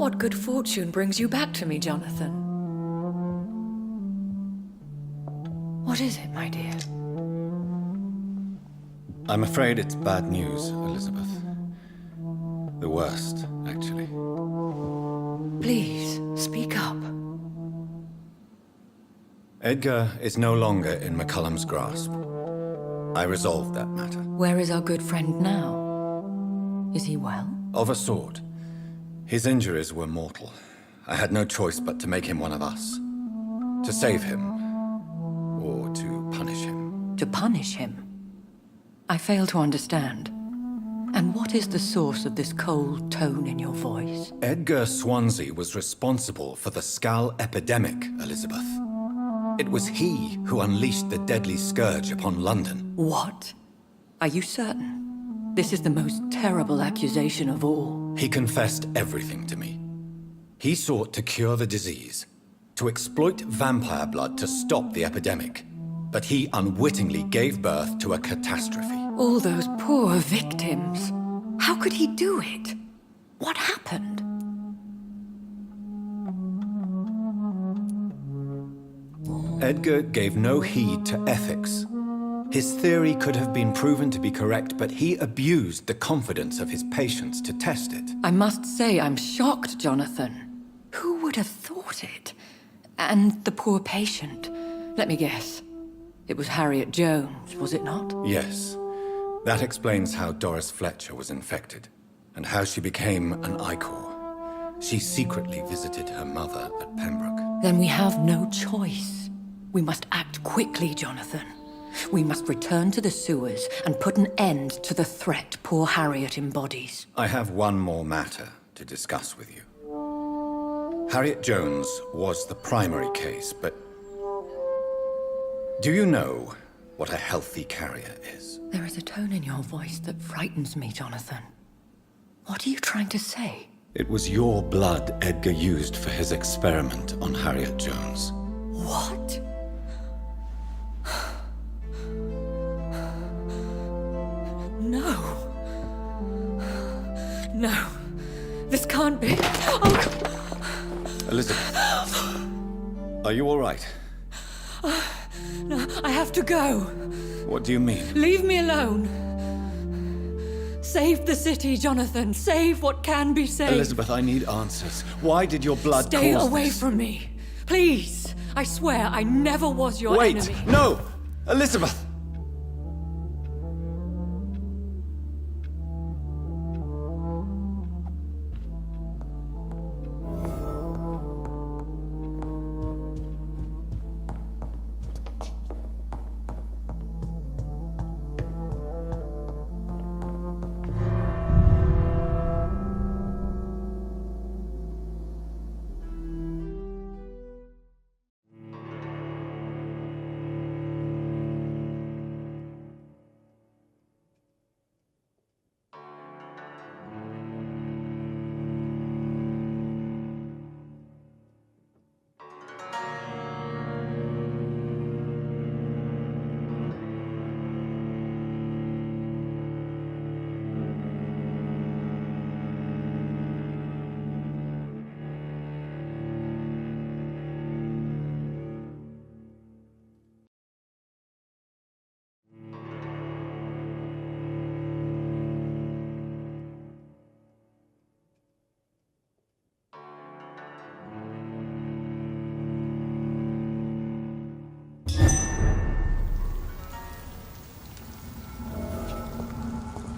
What good fortune brings you back to me, Jonathan? What is it, my dear? I'm afraid it's bad news, Elizabeth. The worst, actually. Please, speak up. Edgar is no longer in McCullum's grasp. I resolved that matter. Where is our good friend now? Is he well? Of a sort. His injuries were mortal. I had no choice but to make him one of us. To save him. Or to punish him. To punish him? I fail to understand. And what is the source of this cold tone in your voice? Edgar Swansea was responsible for the Skal epidemic, Elizabeth. It was he who unleashed the deadly scourge upon London. What? Are you certain? This is the most terrible accusation of all. He confessed everything to me. He sought to cure the disease, to exploit vampire blood to stop the epidemic. But he unwittingly gave birth to a catastrophe. All those poor victims. How could he do it? What happened? Edgar gave no heed to ethics. His theory could have been proven to be correct, but he abused the confidence of his patients to test it. I must say I'm shocked, Jonathan. Who would have thought it? And the poor patient. Let me guess. It was Harriet Jones, was it not? Yes. That explains how Doris Fletcher was infected, and how she became an Icor. She secretly visited her mother at Pembroke. Then we have no choice. We must act quickly, Jonathan. We must return to the sewers and put an end to the threat poor Harriet embodies. I have one more matter to discuss with you. Harriet Jones was the primary case, but do you know what a healthy carrier is? There is a tone in your voice that frightens me, Jonathan. What are you trying to say? It was your blood Edgar used for his experiment on Harriet Jones. What? No. No. This can't be. Oh. Elizabeth, are you all right? No, I have to go. What do you mean? Leave me alone. Save the city, Jonathan. Save what can be saved. Elizabeth, I need answers. Why did your blood Stay cause away this? from me. Please. I swear I never was your Wait! enemy. No! Elizabeth!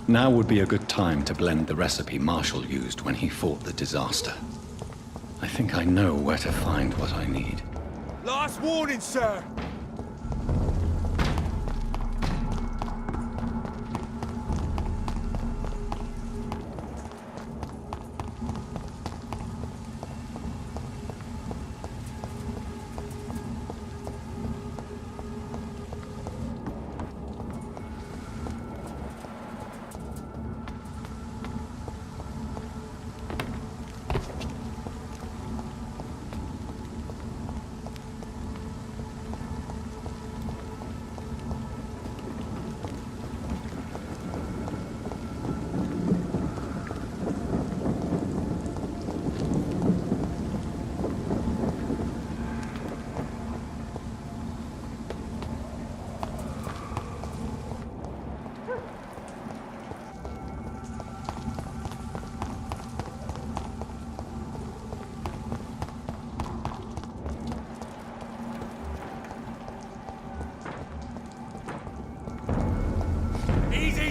Now would be a good time to blend the recipe Marshall used when he fought the disaster. I think I know where to find what I need. Last warning, sir!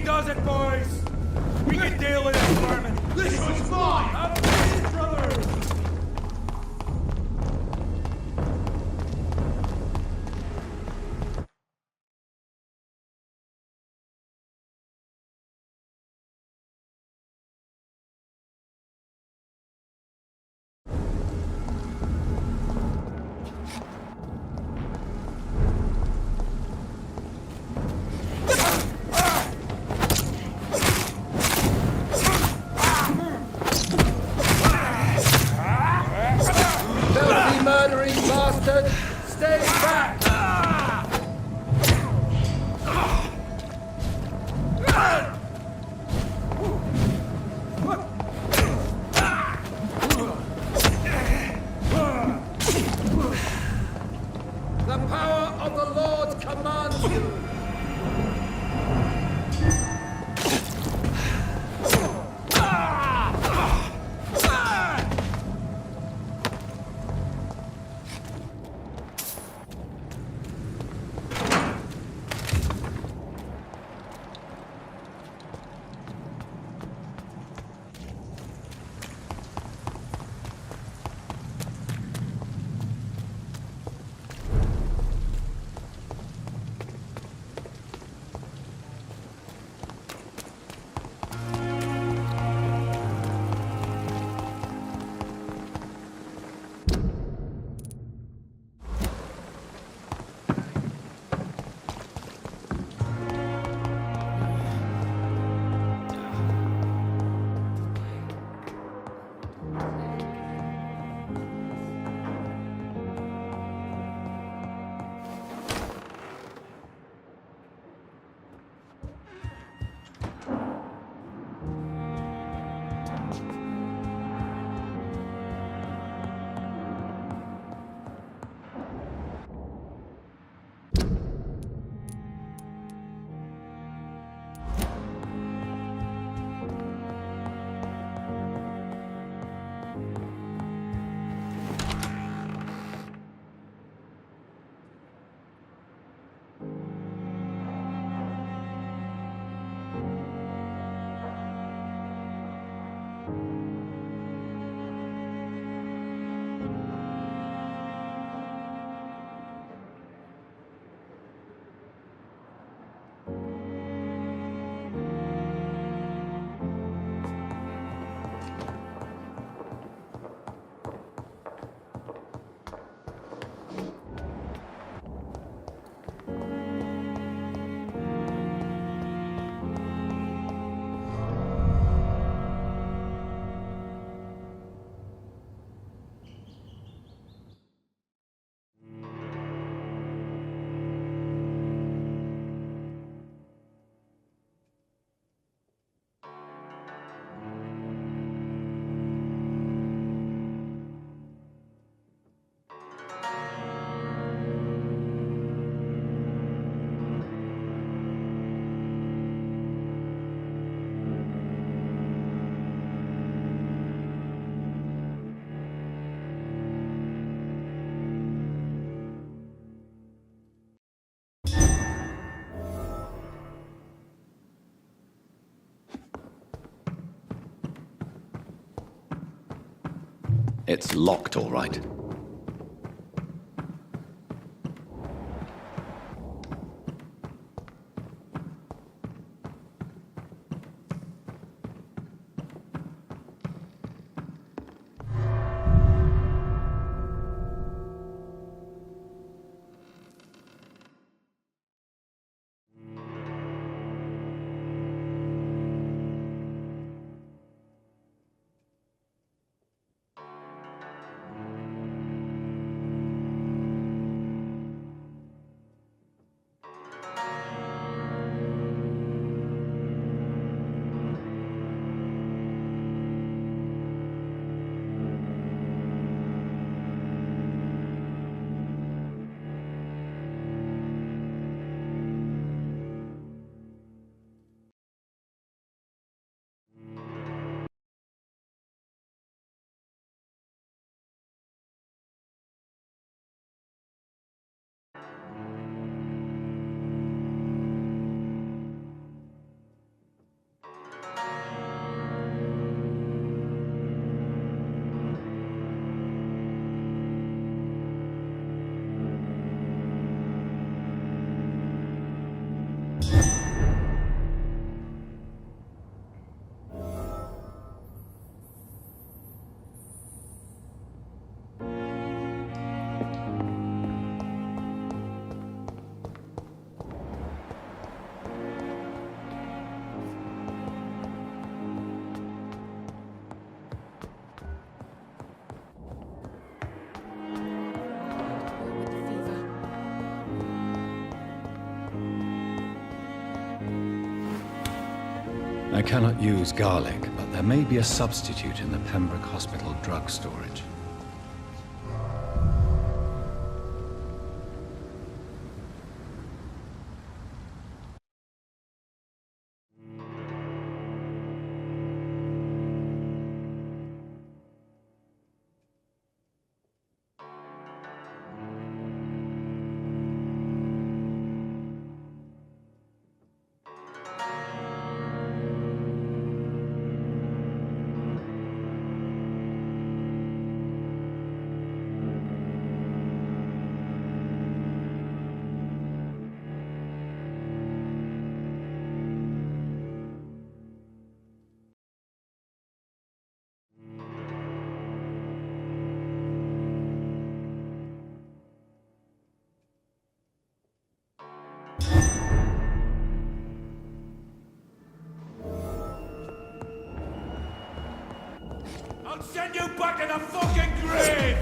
does it, boys! We can deal with it, Foreman! This one's mine! How do we, brothers? Filthy murdering bastard! Stay back! The power of the Lord commands you! It's locked, all right. I cannot use garlic, but there may be a substitute in the Pembroke Hospital drug storage. I'll send you back in the fucking grave!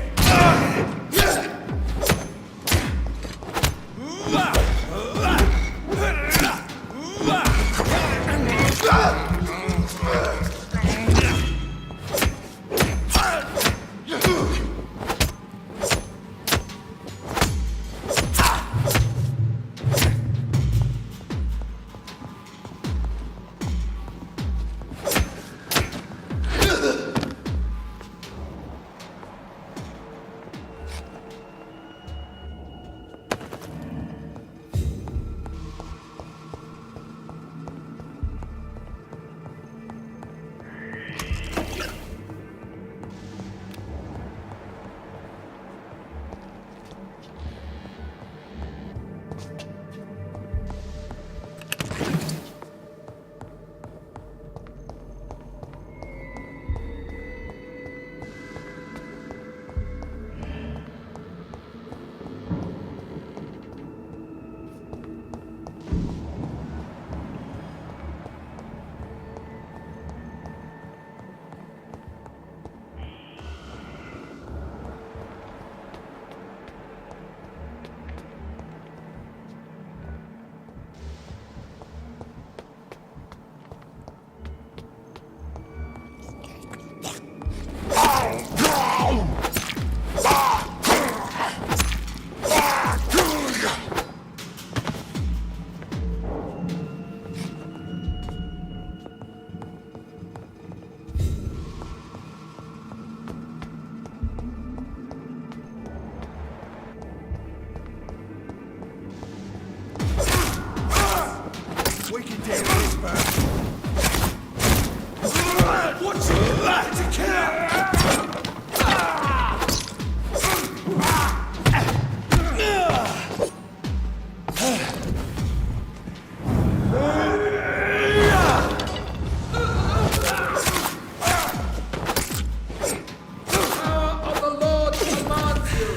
We can deal with this first. What's that? To kill! Of the Lord commands you.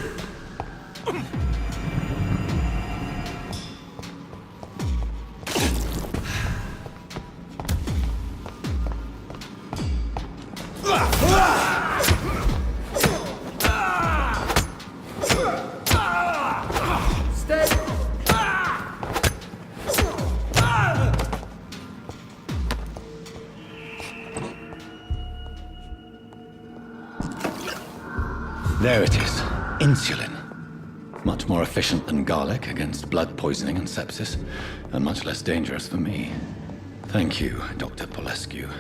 Stay. There it is. Insulin. Much more efficient than garlic against blood poisoning and sepsis, and much less dangerous for me. Thank you, Dr. Polescu.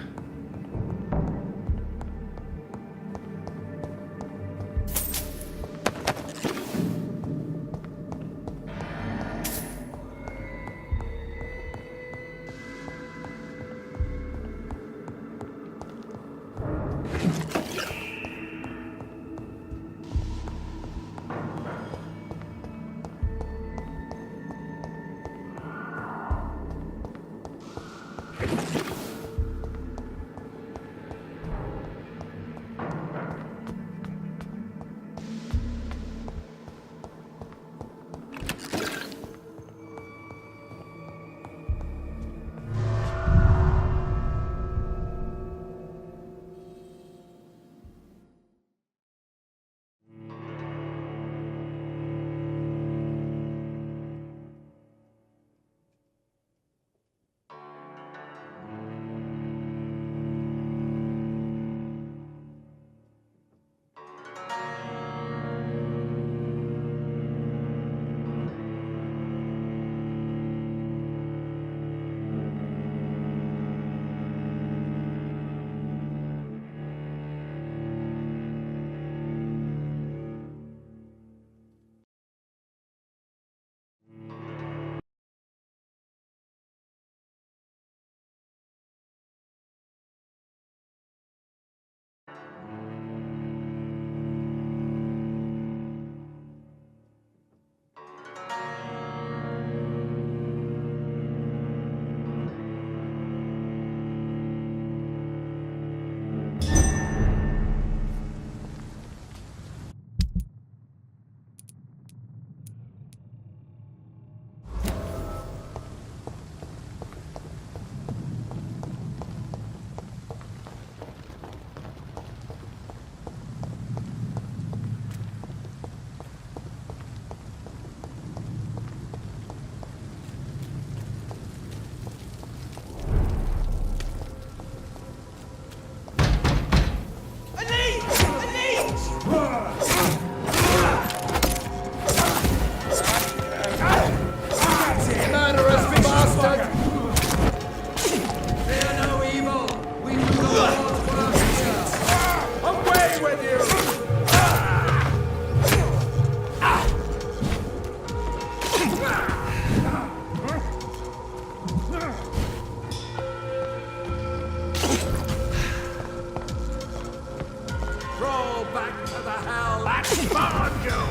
Crawl back to the hell that spawned you!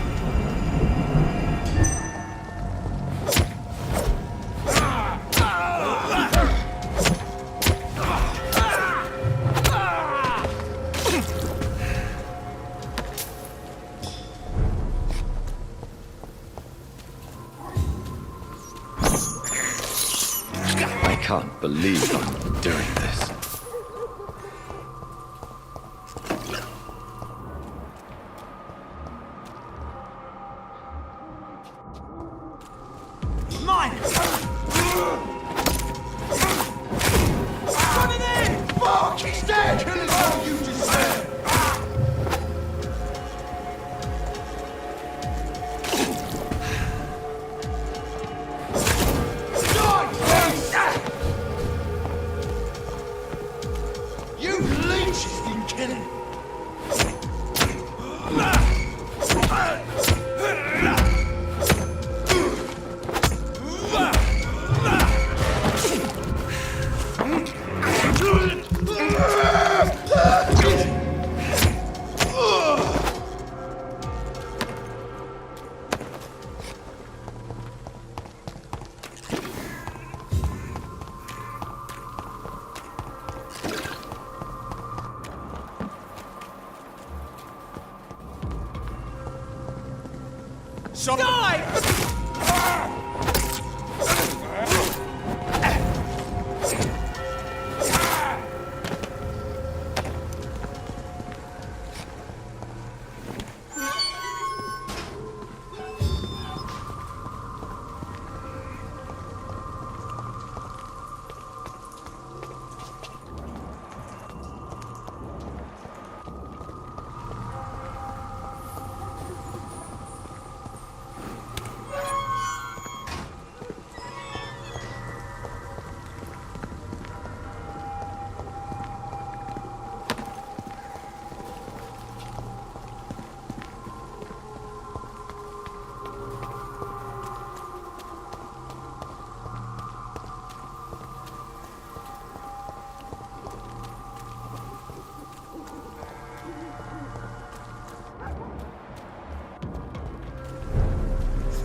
I can't believe I'm doing this. Mine! Running in! Fuck! He's dead! Kill us all, you deserve! You leech has been killing!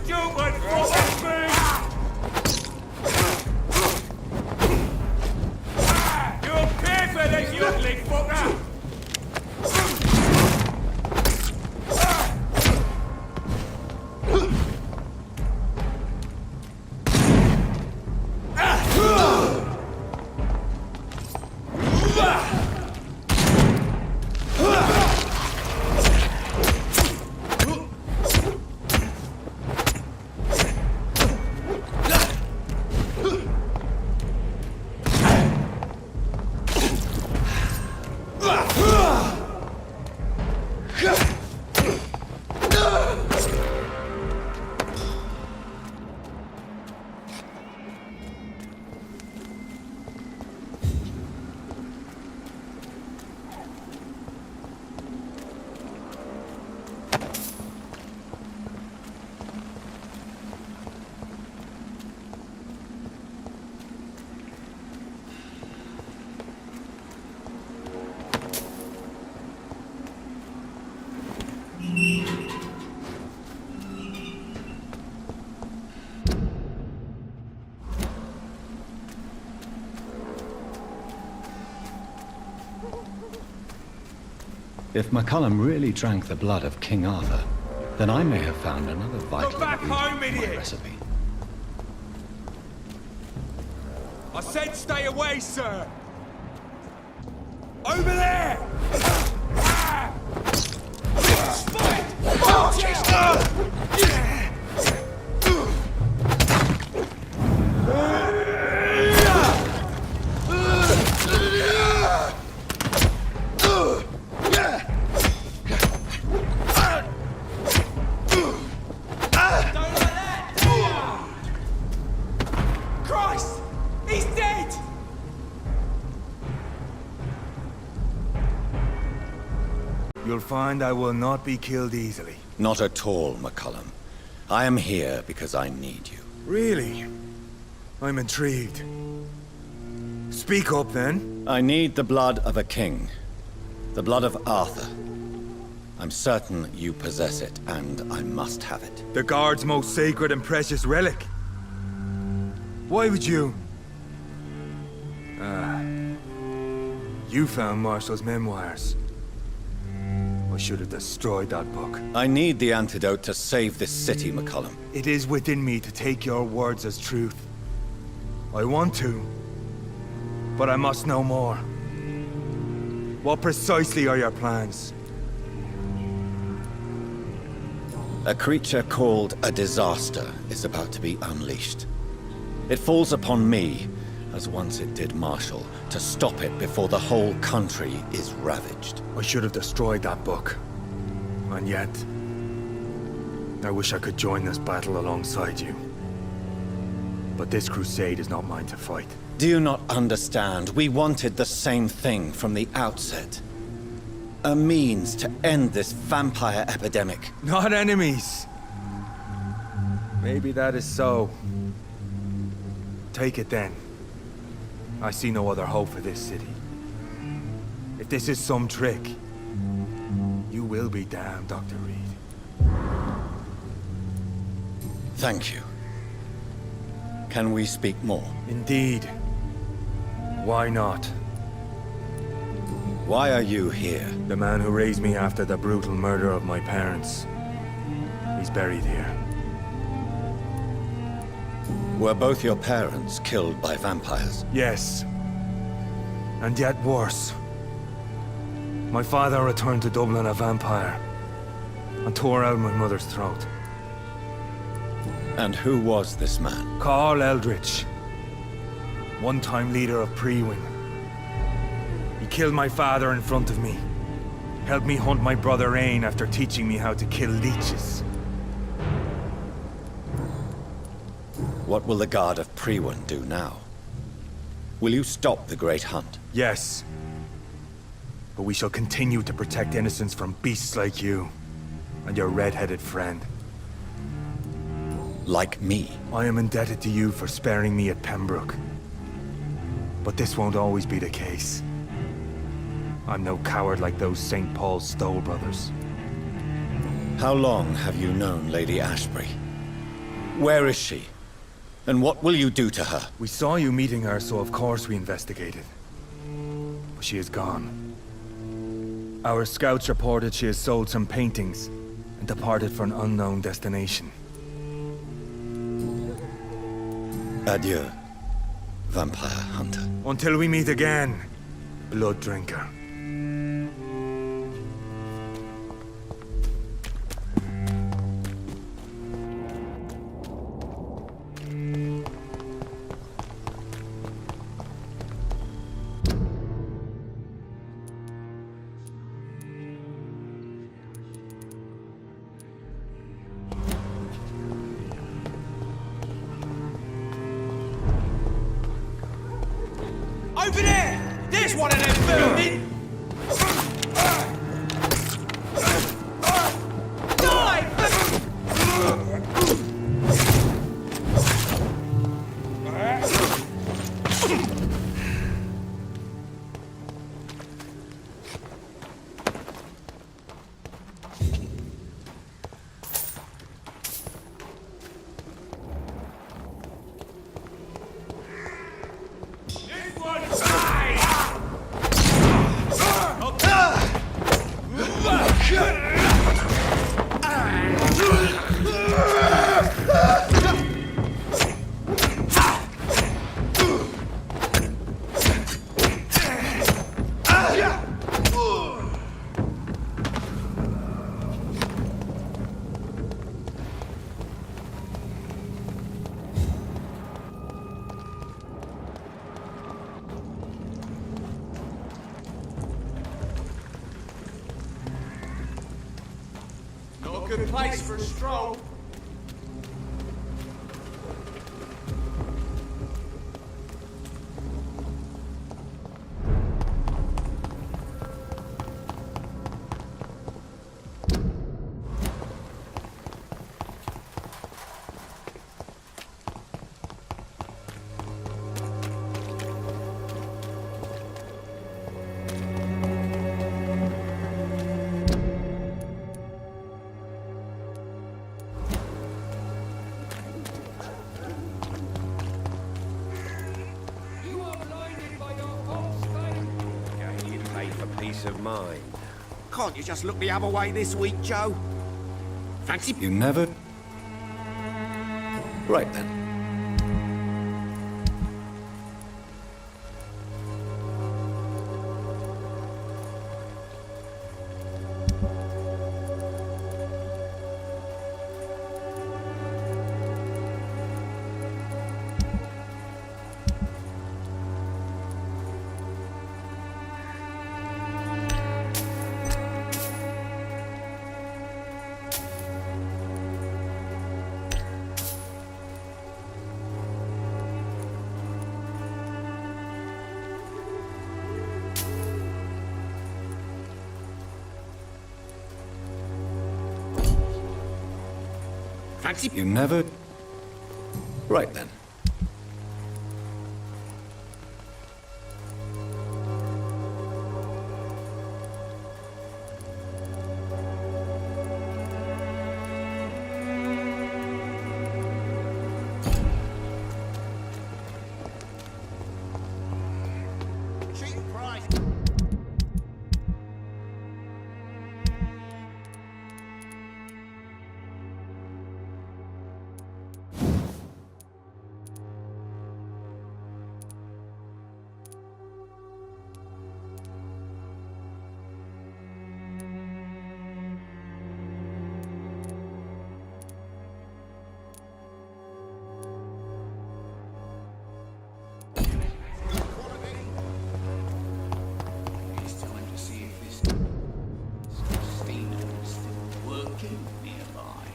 Stupid fucking thing! You'll pay for this, you ugly fucker! If McCullum really drank the blood of King Arthur, then I may have found another vital Go back home, ingredient for my idiot! recipe. I said stay away, sir! Over there! Christ! He's dead! You'll find I will not be killed easily. Not at all, McCullum. I am here because I need you. Really? I'm intrigued. Speak up, then. I need the blood of a king. The blood of Arthur. I'm certain you possess it, and I must have it. The Guard's most sacred and precious relic. Why would you? You found Marshall's memoirs. I should have destroyed that book. I need the antidote to save this city, McCollum. It is within me to take your words as truth. I want to, but I must know more. What precisely are your plans? A creature called a disaster is about to be unleashed. It falls upon me, as once it did Marshall, to stop it before the whole country is ravaged. I should have destroyed that book. And yet, I wish I could join this battle alongside you. But this crusade is not mine to fight. Do you not understand? We wanted the same thing from the outset. A means to end this vampire epidemic. Not enemies. Maybe that is so. Take it then. I see no other hope for this city. If this is some trick, you will be damned, Dr. Reid. Thank you. Can we speak more? Indeed. Why not? Why are you here? The man who raised me after the brutal murder of my parents. He's buried here. Were both your parents killed by vampires? Yes. And yet worse. My father returned to Dublin a vampire and tore out my mother's throat. And who was this man? Carl Eldritch. One-time leader of Prewin. He killed my father in front of me. Helped me hunt my brother Reid after teaching me how to kill leeches. What will the Guard of Prewin do now? Will you stop the Great Hunt? Yes. But we shall continue to protect innocents from beasts like you and your red-headed friend. Like me? I am indebted to you for sparing me at Pembroke. But this won't always be the case. I'm no coward like those St. Paul's Stoll brothers. How long have you known Lady Ashbury? Where is she? And what will you do to her? We saw you meeting her, so of course we investigated. But she is gone. Our scouts reported she has sold some paintings and departed for an unknown destination. Adieu, vampire hunter. Until we meet again, blood drinker. Over there! There's one of them vermin! No good place for a stroll. peace of mind. Can't you just look the other way this week, Joe? Fancy... You never... Right then. Fancy... You never... Right then. Cheap price. It's time to see if this steam is still working nearby.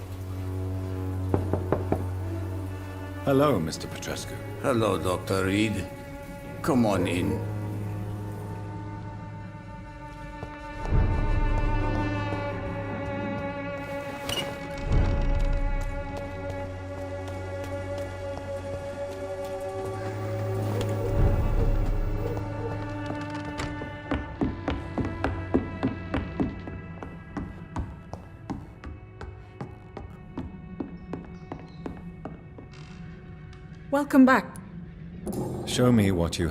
Hello, Mr. Petrescu. Hello, Dr. Reid. Come on in. Welcome back. Show me what you...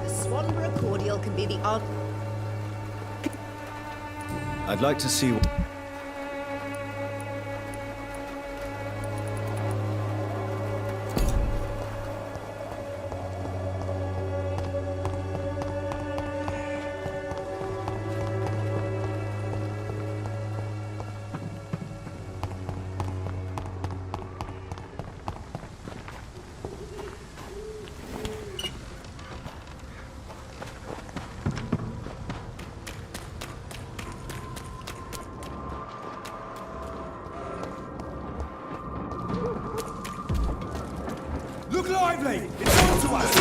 Swanborough cordial can be the odd. I'd like to see... Look lively! It's on to us!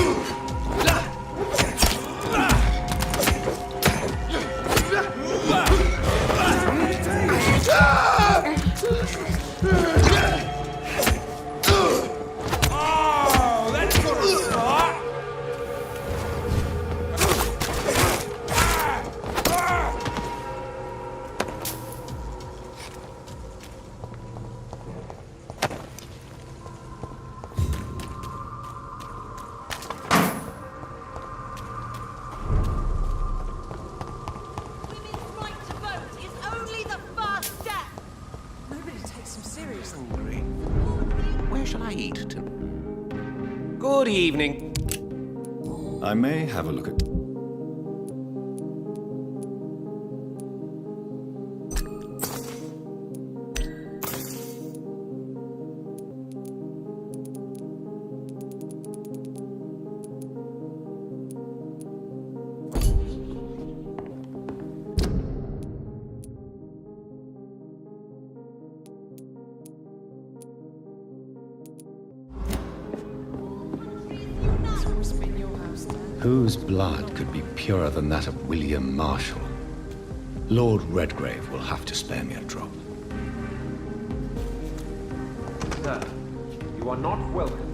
Oh, that's a good start! Women's right to vote is only the first step. Nobody takes him seriously. Hungry. Where shall I eat to? Good evening. I may have a look at... Whose blood could be purer than that of William Marshall? Lord Redgrave will have to spare me a drop. Sir, you are not welcome.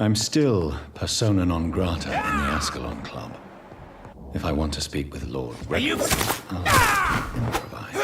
I'm still persona non grata in the Ascalon Club. If I want to speak with Lord Redgrave, I'll improvise.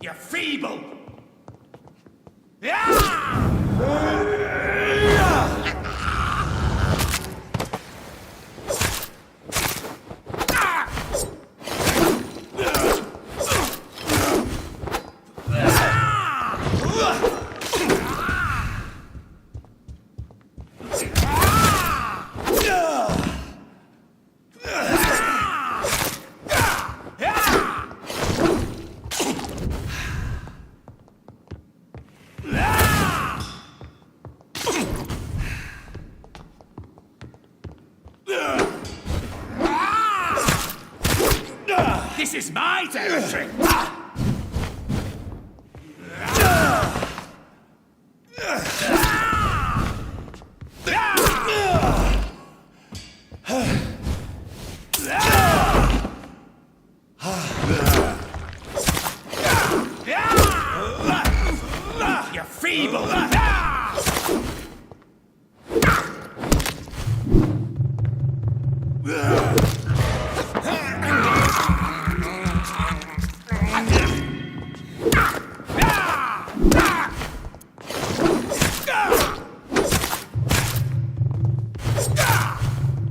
You feeble! hate heresy! You're feeble!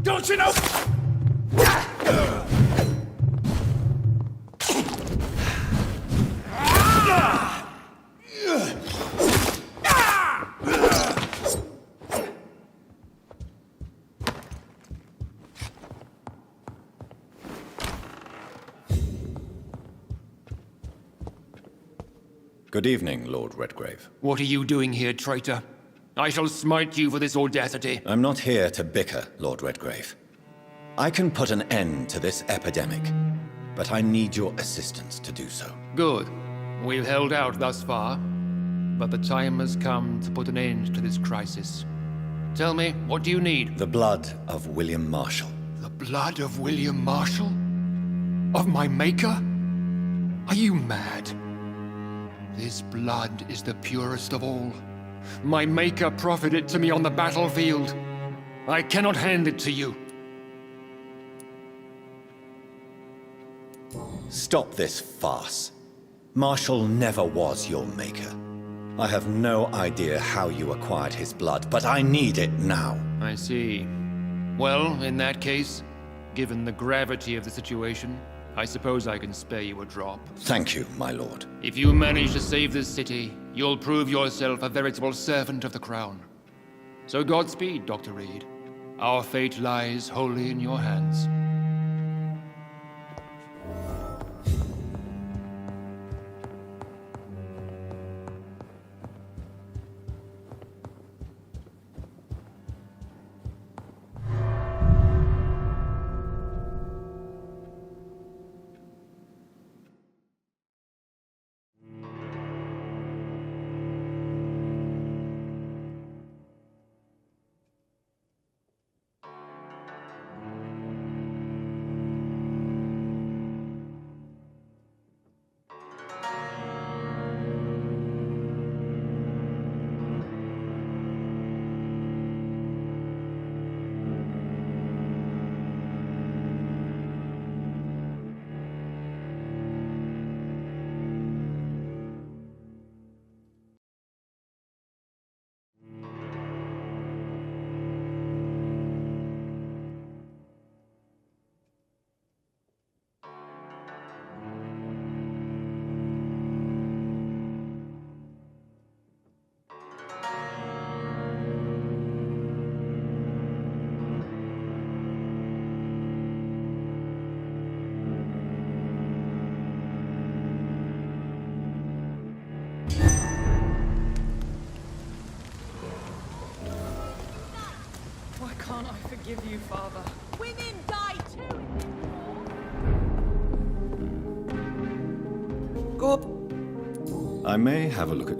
Don't you know? Good evening, Lord Redgrave. What are you doing here, traitor? I shall smite you for this audacity. I'm not here to bicker, Lord Redgrave. I can put an end to this epidemic, but I need your assistance to do so. Good. We've held out thus far, but the time has come to put an end to this crisis. Tell me, what do you need? The blood of William Marshall. The blood of William Marshall? Of my maker? Are you mad? This blood is the purest of all. My maker proffered it to me on the battlefield. I cannot hand it to you. Stop this farce. Marshall never was your maker. I have no idea how you acquired his blood, but I need it now. I see. Well, in that case, given the gravity of the situation, I suppose I can spare you a drop. Thank you, my lord. If you manage to save this city, you'll prove yourself a veritable servant of the crown. So Godspeed, Dr. Reid. Our fate lies wholly in your hands. Why can't I forgive you, Father? Women die too! Go up. I may have a look at...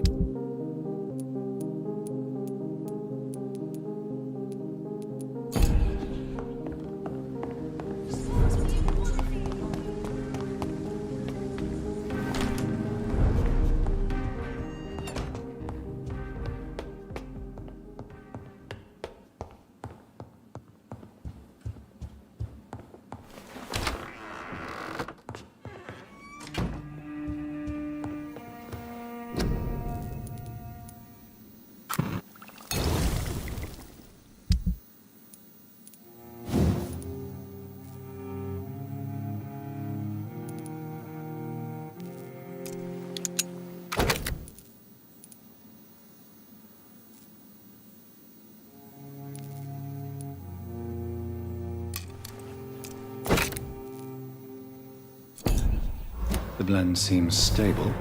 The blend seems stable.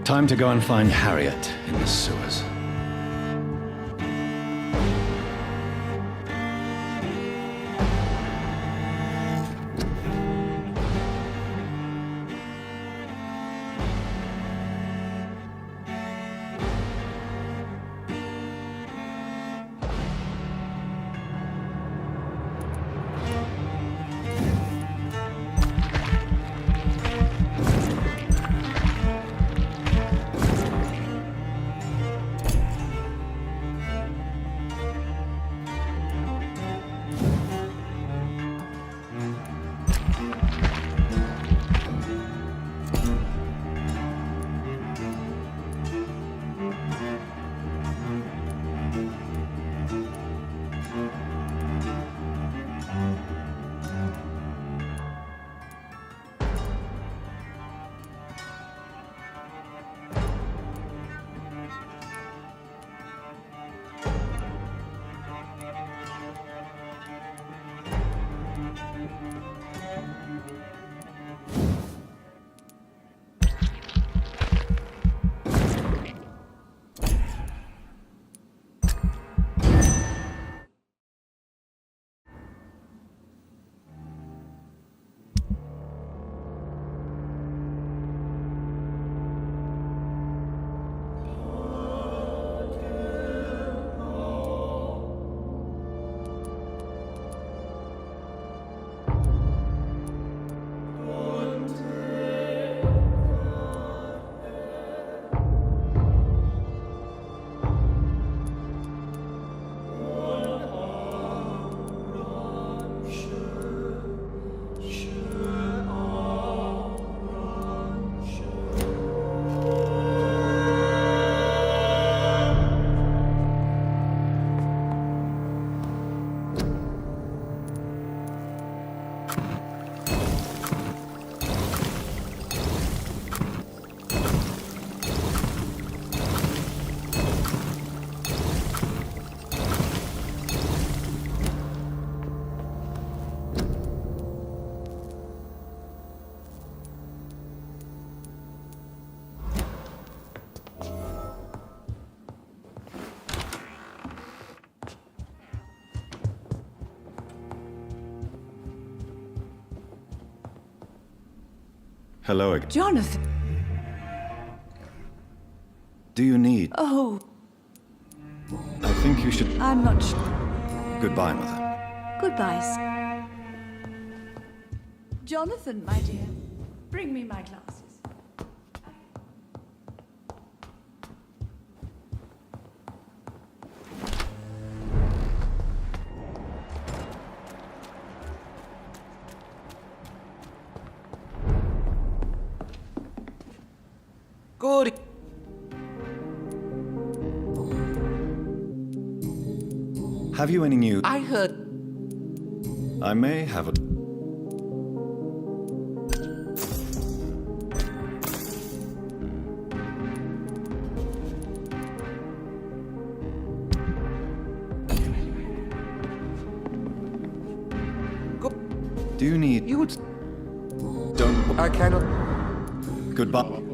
Time to go and find Harriet in the sewers. Hello again. Jonathan! Do you need... Oh, I think you should... I'm not sure. Goodbye, Mother. Goodbyes. Jonathan, my dear, bring me my glasses. Good. Have you any news? I heard. I may have a... Do you need... You would. Don't... I cannot. Goodbye.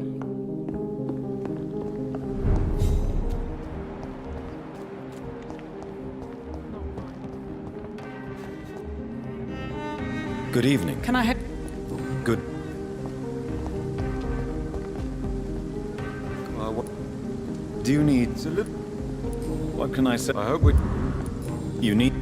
Good evening. Can I have... Good... Do you need... What can I say? I hope we. You need...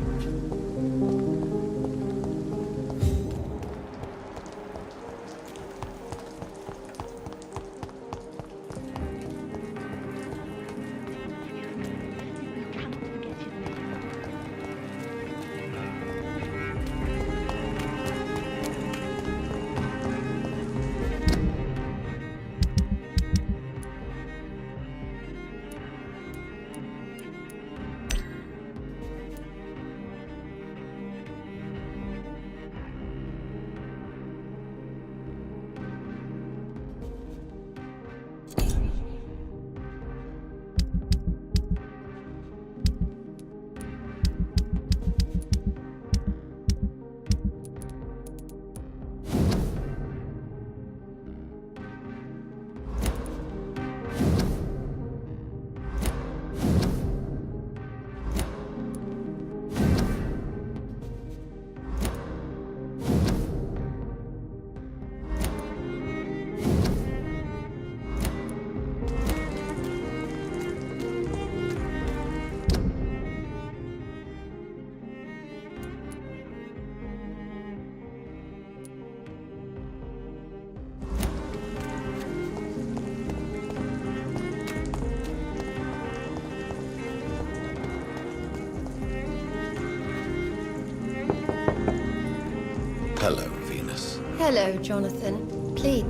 Hello, Venus. Hello, Jonathan. Please.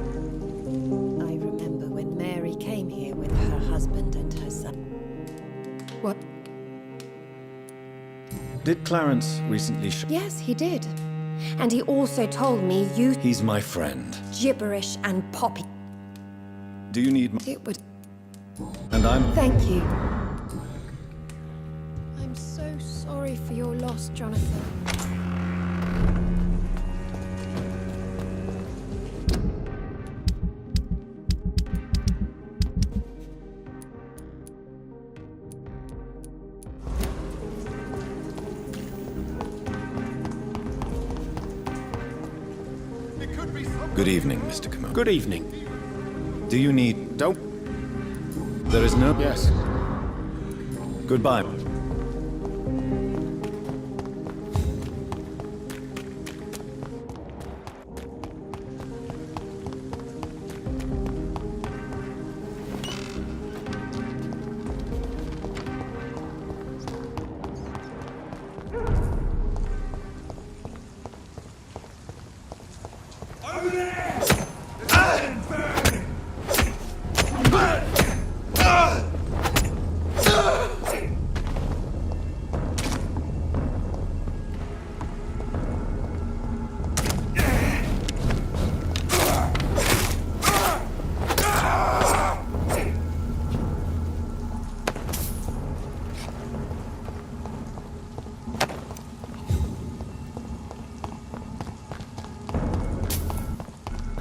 I remember when Mary came here with her husband and her son. What? Did Clarence recently Yes, he did. And he also told me you He's my friend. gibberish and poppy. Do you need... It would... And I'm... Thank you. I'm so sorry for your loss, Jonathan. Good evening, Mr. Kamo. Good evening. Do you need... Don't. There is no... Yes. Goodbye.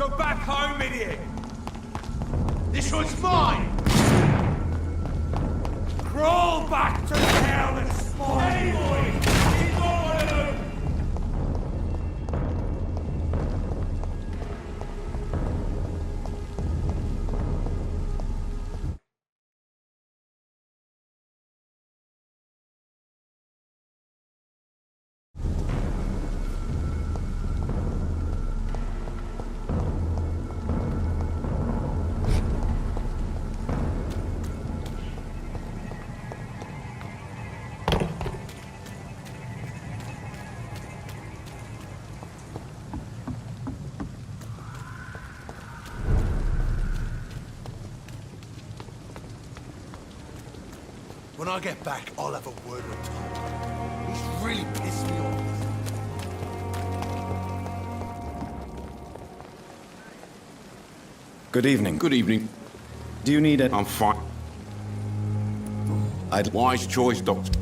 Go back home, idiot! This one's mine! Crawl back to hell and spawn! Hey, boys! He's not one of them! When I get back, I'll have a word with Tom. He's really pissed me off. Good evening. Good evening. Do you need a... I'm fine. Wise choice, Doctor.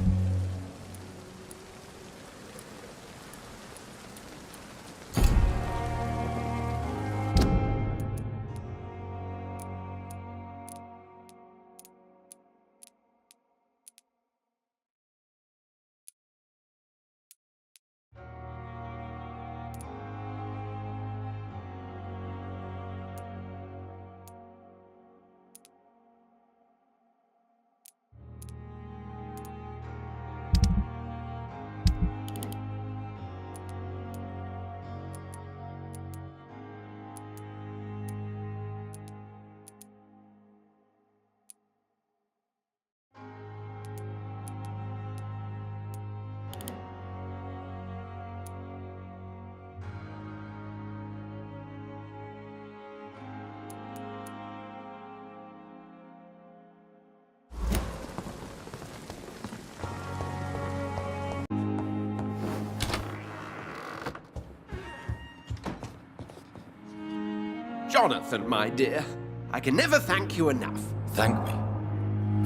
Jonathan, my dear, I can never thank you enough. Thank me?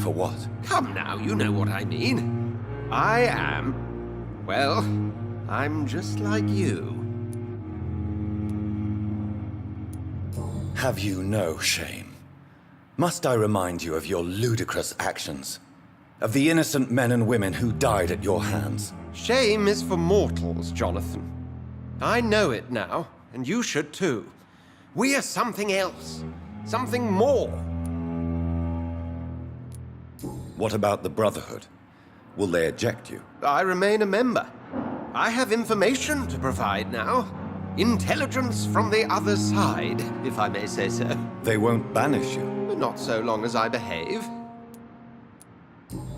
For what? Come now, you know what I mean. I am... well, I'm just like you. Have you no shame? Must I remind you of your ludicrous actions? Of the innocent men and women who died at your hands? Shame is for mortals, Jonathan. I know it now, and you should too. We are something else. Something more. What about the Brotherhood? Will they eject you? I remain a member. I have information to provide now. Intelligence from the other side, if I may say so. They won't banish you? Not so long as I behave.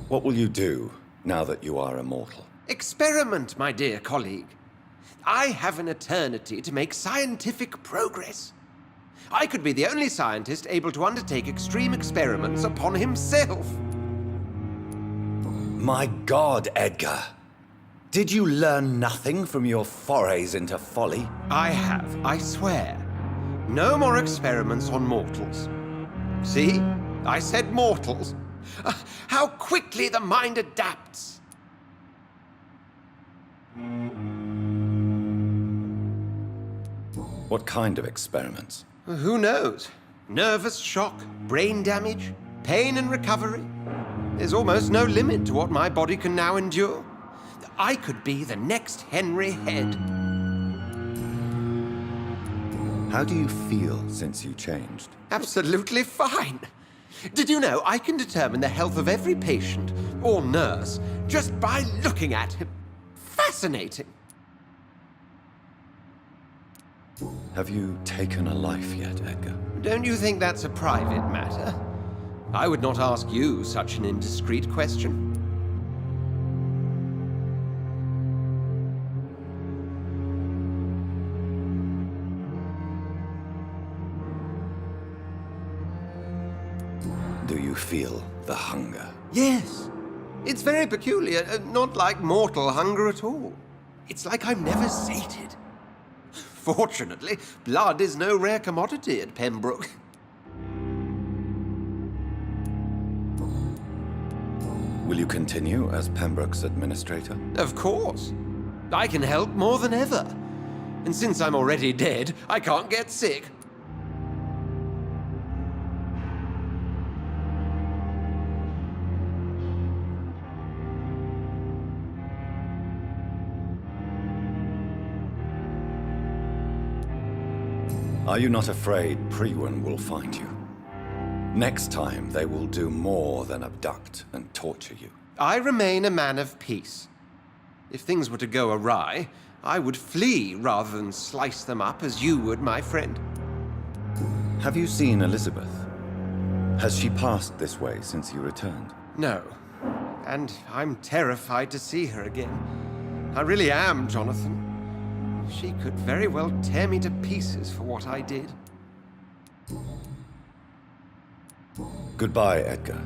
What will you do now that you are immortal? Experiment, my dear colleague. I have an eternity to make scientific progress. I could be the only scientist able to undertake extreme experiments upon himself. My God, Edgar. Did you learn nothing from your forays into folly? I have, I swear. No more experiments on mortals. See? I said mortals. How quickly the mind adapts. What kind of experiments? Who knows? Nervous shock, brain damage, pain and recovery. There's almost no limit to what my body can now endure. I could be the next Henry Head. How do you feel since you changed? Absolutely fine. Did you know I can determine the health of every patient or nurse just by looking at him? Fascinating. Have you taken a life yet, Edgar? Don't you think that's a private matter? I would not ask you such an indiscreet question. Do you feel the hunger? Yes. It's very peculiar, not like mortal hunger at all. It's like I'm never sated. Fortunately, blood is no rare commodity at Pembroke. Will you continue as Pembroke's administrator? Of course. I can help more than ever. And since I'm already dead, I can't get sick. Are you not afraid Priwen will find you? Next time, they will do more than abduct and torture you. I remain a man of peace. If things were to go awry, I would flee rather than slice them up as you would, my friend. Have you seen Elizabeth? Has she passed this way since you returned? No. And I'm terrified to see her again. I really am, Jonathan. She could very well tear me to pieces for what I did. Goodbye, Edgar.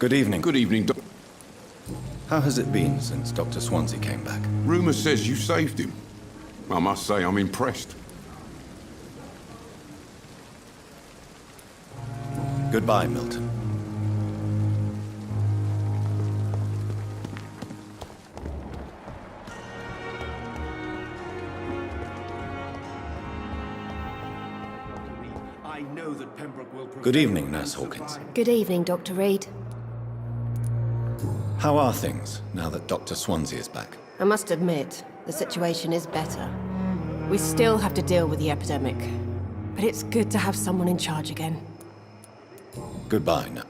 Good evening. Good evening, Doc. How has it been since Dr. Swansea came back? Rumour says you saved him. I must say, I'm impressed. Goodbye, Milton. I know that Pembroke will prevent Good evening, you Nurse from Hawkins. surviving. Good evening, Dr. Reid. How are things now that Dr. Swansea is back? I must admit, the situation is better. We still have to deal with the epidemic, but it's good to have someone in charge again. Goodbye, now.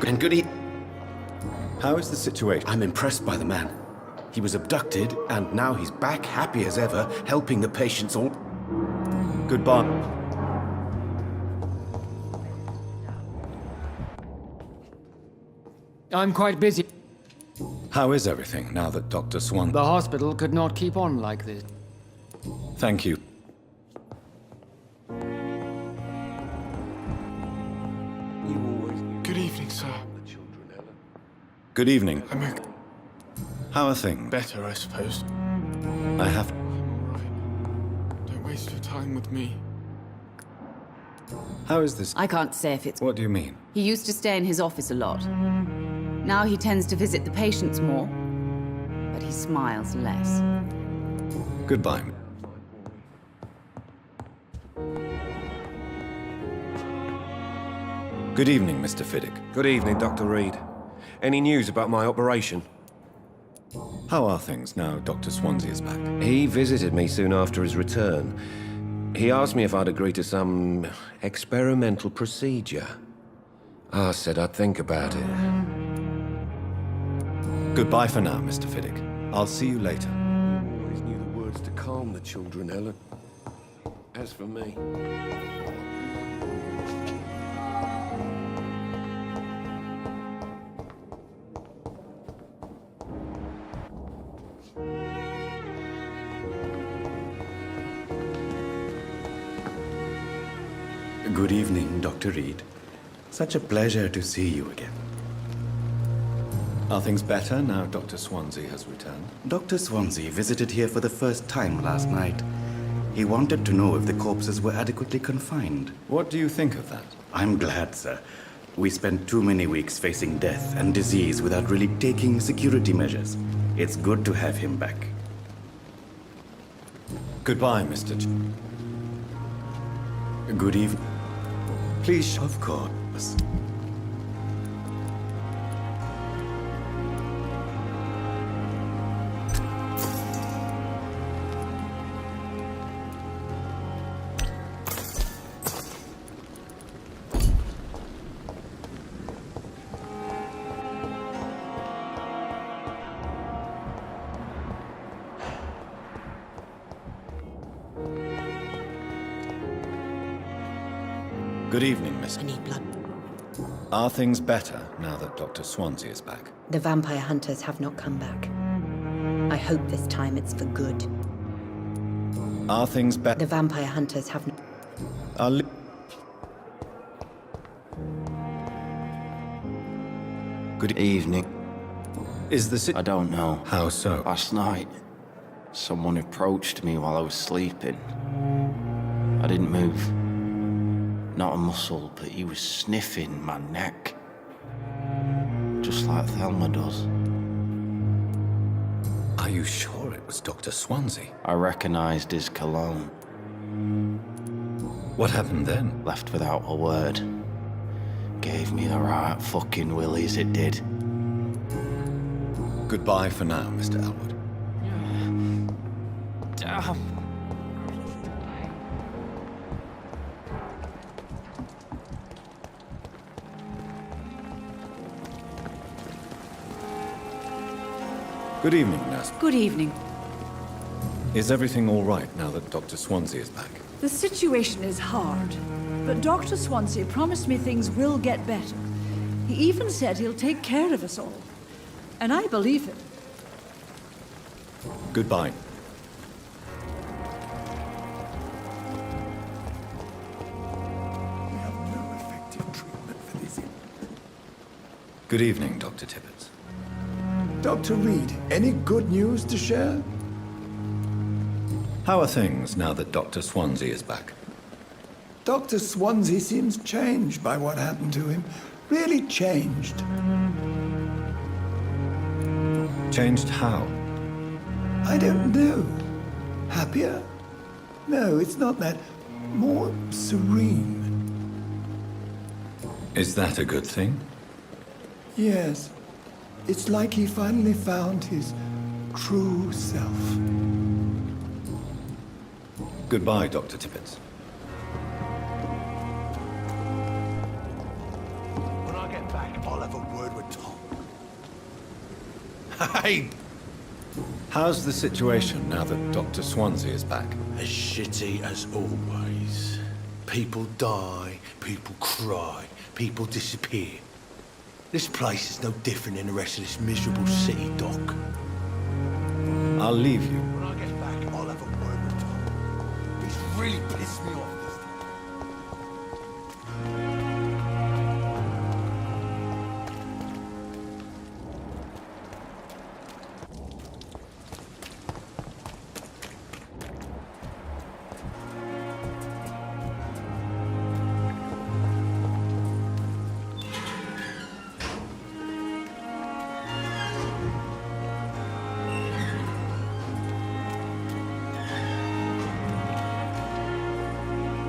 And good evening. How is the situation? I'm impressed by the man. He was abducted, and now he's back, happy as ever, helping the patients all. Goodbye. I'm quite busy. How is everything now that Dr. Swan... The hospital could not keep on like this. Thank you. Good evening, sir. Good evening. I'm okay. How are things? Better, I suppose. I have... I'm all right. Don't waste your time with me. How is this? I can't say if it's... What do you mean? He used to stay in his office a lot. Now he tends to visit the patients more, but he smiles less. Goodbye. Good evening, Mr. Fiddick. Good evening, Dr. Reid. Any news about my operation? How are things now Dr. Swansea is back? He visited me soon after his return. He asked me if I'd agree to some experimental procedure. I said I'd think about it. Goodbye for now, Mr. Fiddick. I'll see you later. Always knew the words to calm the children, Ellen. As for me... Good evening, Dr. Reid. Such a pleasure to see you again. Are things better now Dr. Swansea has returned? Dr. Swansea visited here for the first time last night. He wanted to know if the corpses were adequately confined. What do you think of that? I'm glad, sir. We spent too many weeks facing death and disease without really taking security measures. It's good to have him back. Goodbye, Mr. Good evening. Please... Of course. Good evening, Miss. I need blood. Are things better now that Dr. Swansea is back? The vampire hunters have not come back. I hope this time it's for good. Are things better? The vampire hunters have not... Good evening. Is this it? I don't know. How so? Last night, someone approached me while I was sleeping. I didn't move. Not a muscle, but he was sniffing my neck. Just like Thelma does. Are you sure it was Dr. Swansea? I recognized his cologne. What happened then? Left without a word. Gave me the right fucking willies, it did. Goodbye for now, Mr. Elwood. Damn. Good evening, Nurse. Good evening. Is everything all right now that Dr. Swansea is back? The situation is hard, but Dr. Swansea promised me things will get better. He even said he'll take care of us all. And I believe him. Goodbye. We have no Good evening, Dr. Tippett. Dr. Reid, any good news to share? How are things now that Dr. Swansea is back? Dr. Swansea seems changed by what happened to him. Really changed. Changed how? I don't know. Happier? No, it's not that. More serene. Is that a good thing? Yes. It's like he finally found his true self. Goodbye, Dr. Tippett. When I get back, I'll have a word with Tom. Hey! How's the situation now that Dr. Swansea is back? As shitty as always. People die, people cry, people disappear. This place is no different than the rest of this miserable city, Doc. I'll leave you. When I get back, I'll have a word with Tom. He's really pissed me off this time.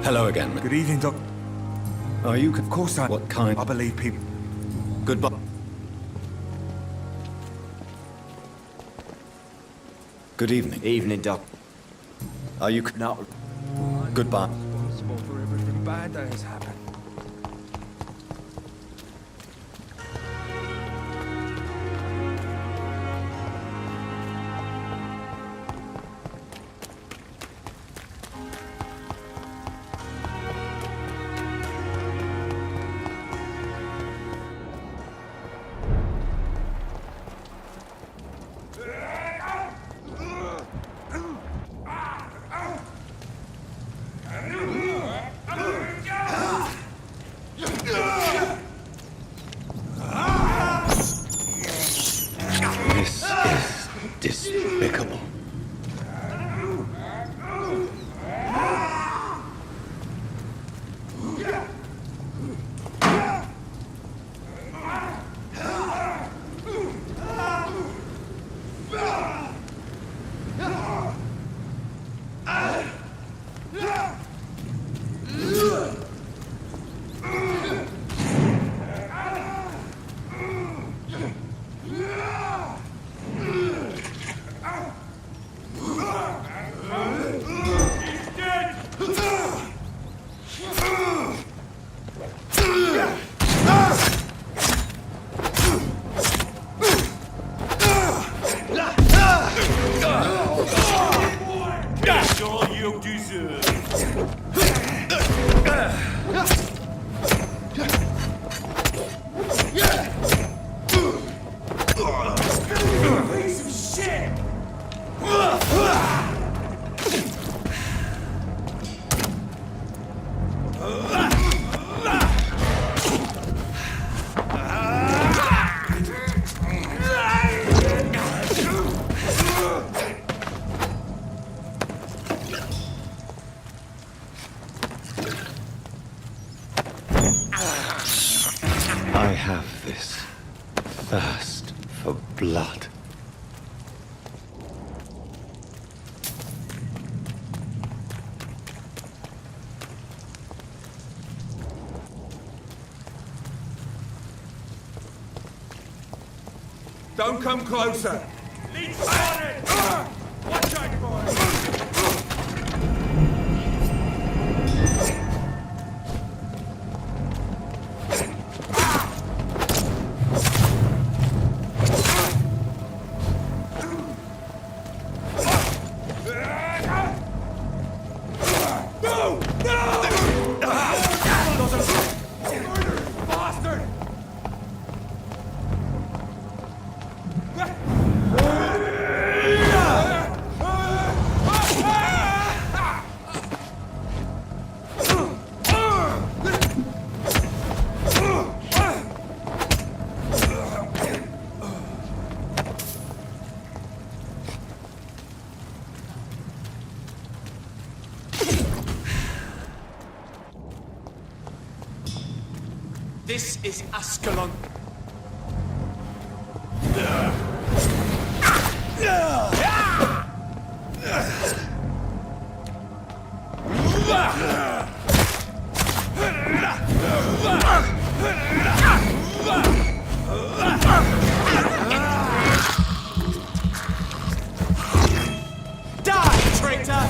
Hello again. Good evening, Doc. Are you... Of course I... What kind... I believe people... Goodbye. Good evening. Evening, Doc. Are you... Not... Goodbye. responsible for everything bad that has happened. This is despicable. That's all you deserve. Piece of shit! I have this thirst for blood. Don't come closer. Lead started! Watch out, boys! Bastard! This is Ascalon. Die, traitor!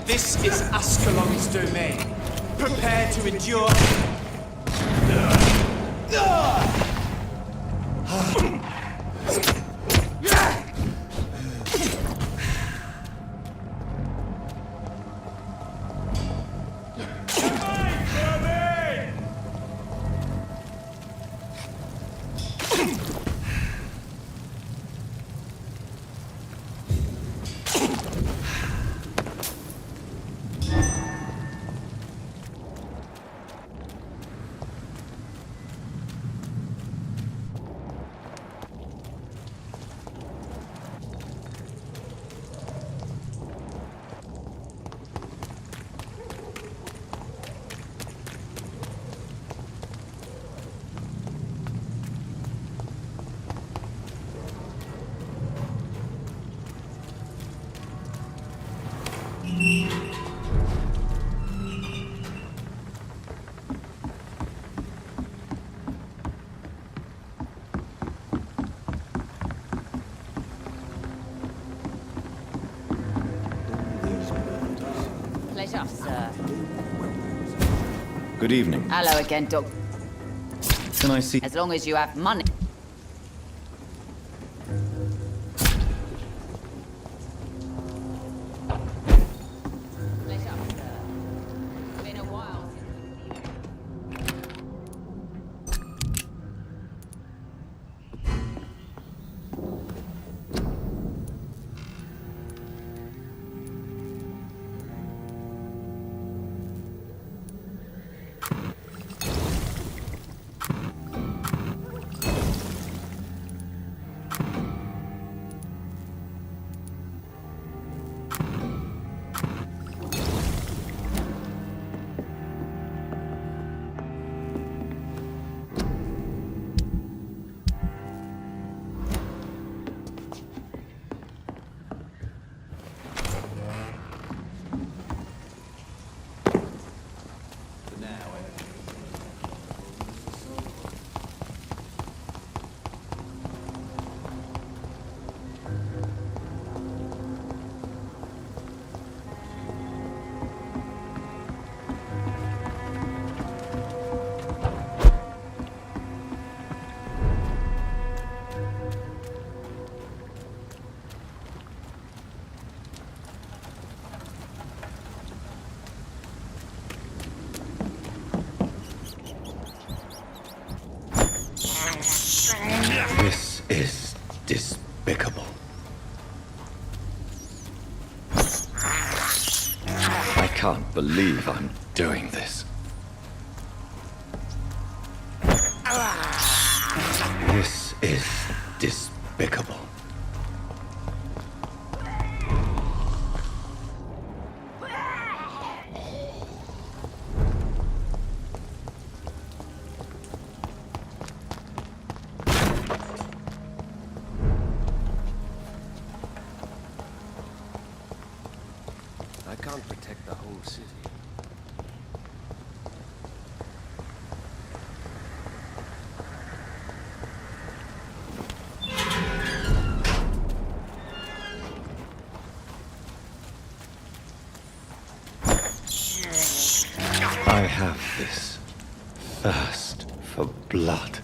This is Ascalon's domain. Prepare to endure. Pleasure, sir. Good evening. Hello again, Doc. Can I see... As long as you have money. Pleasure, sir. It's been a while since This is despicable. I can't believe I'm doing this. This is despicable. I can't protect the whole city. I have this thirst for blood.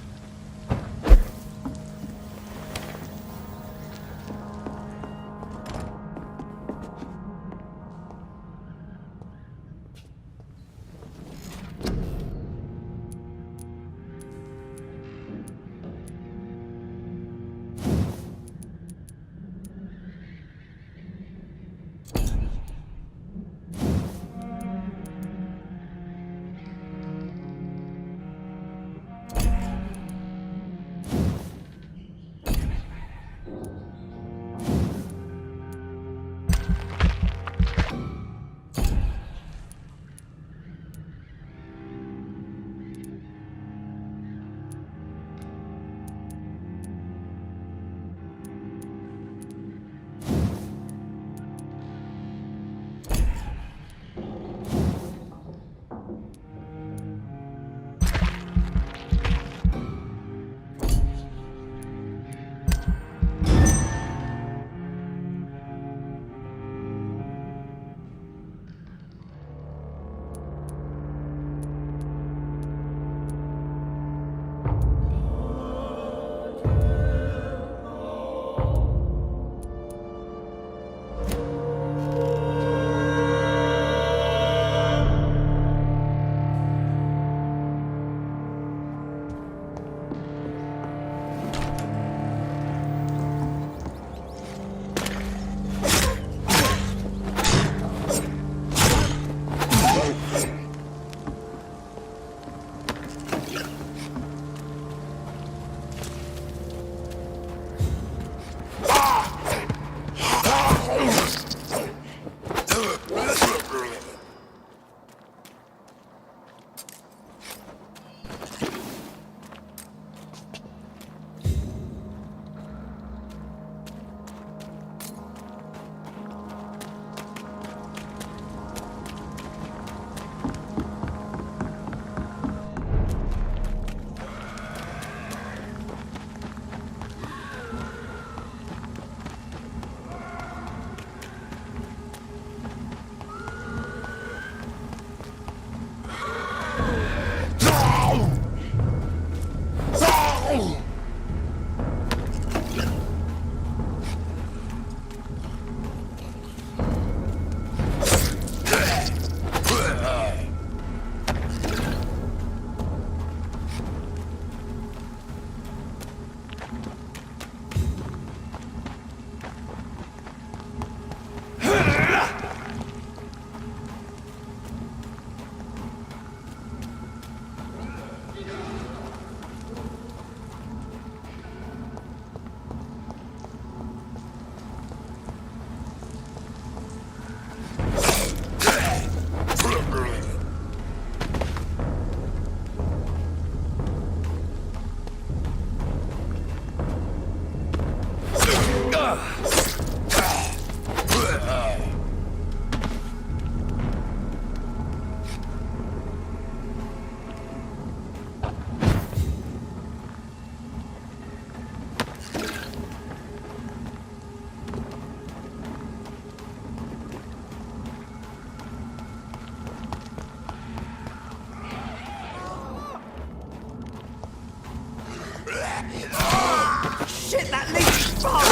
Shit, that leech is far!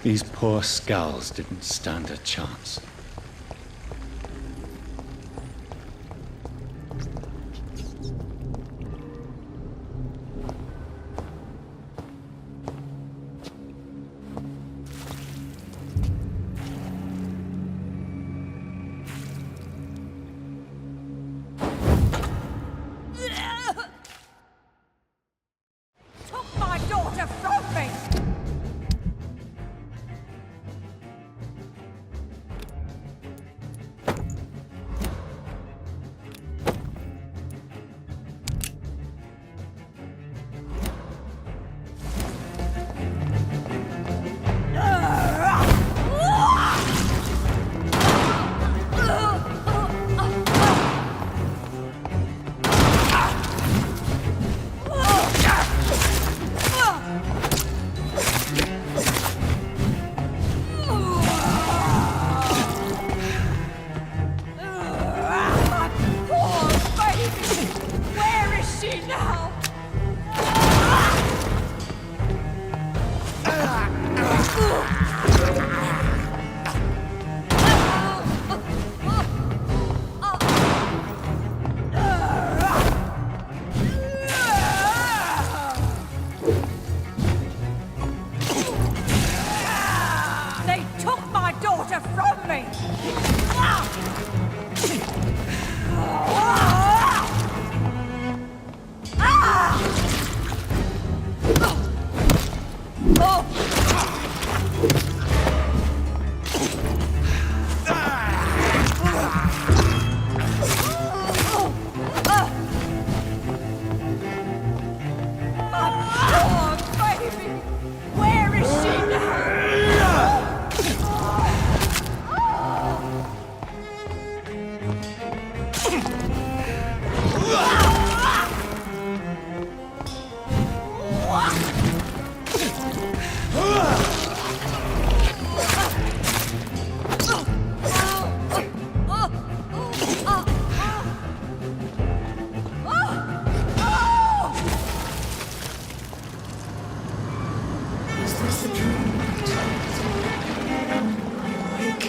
These poor skulls didn't stand a chance. Took my daughter from me! They took my daughter from me! Where is she Is this a dream? Am I awake?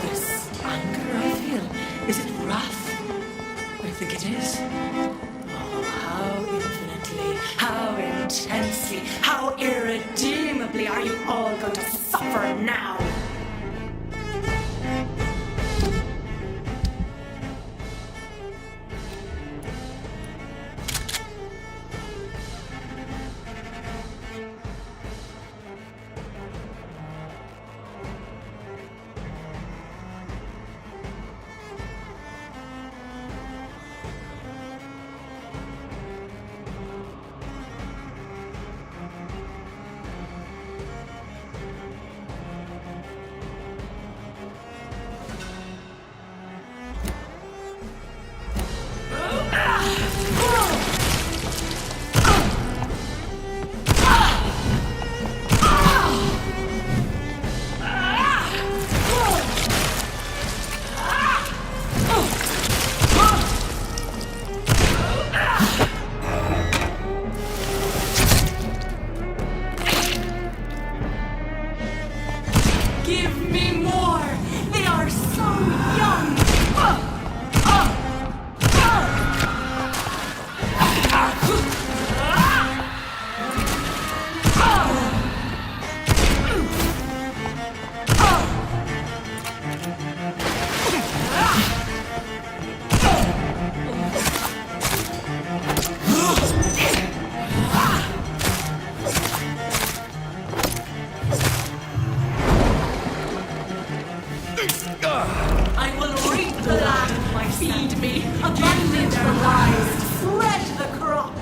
This anger I feel, is it wrath? I think it is. Oh, how infinitely, how intensely, how irredeemably are you all going to suffer now? I will reap the land, my feed me, abundant the lies, spread the crop.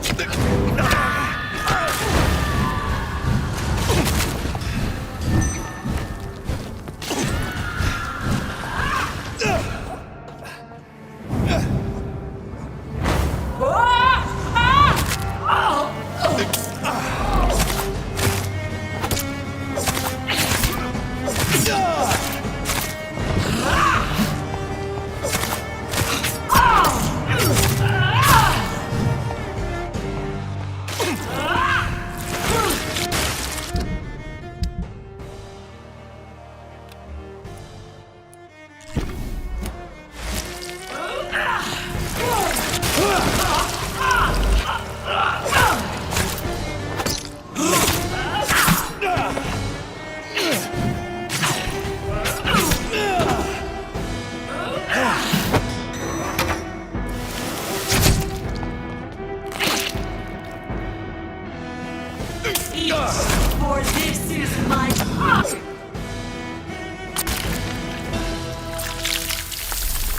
For this is my...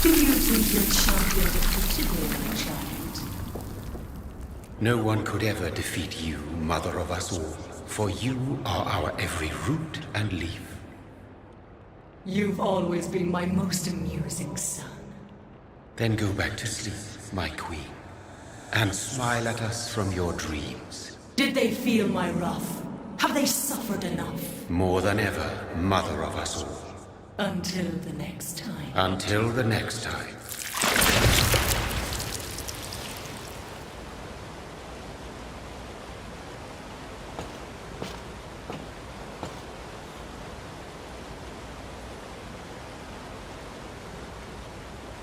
Do you think your champion defeated my child? No one could ever defeat you, mother of us all, for you are our every root and leaf. You've always been my most amusing son. Then go back to sleep, my queen, and smile at us from your dreams. Did they feel my wrath? Have they suffered enough? More than ever, mother of us all. Until the next time. Until the next time.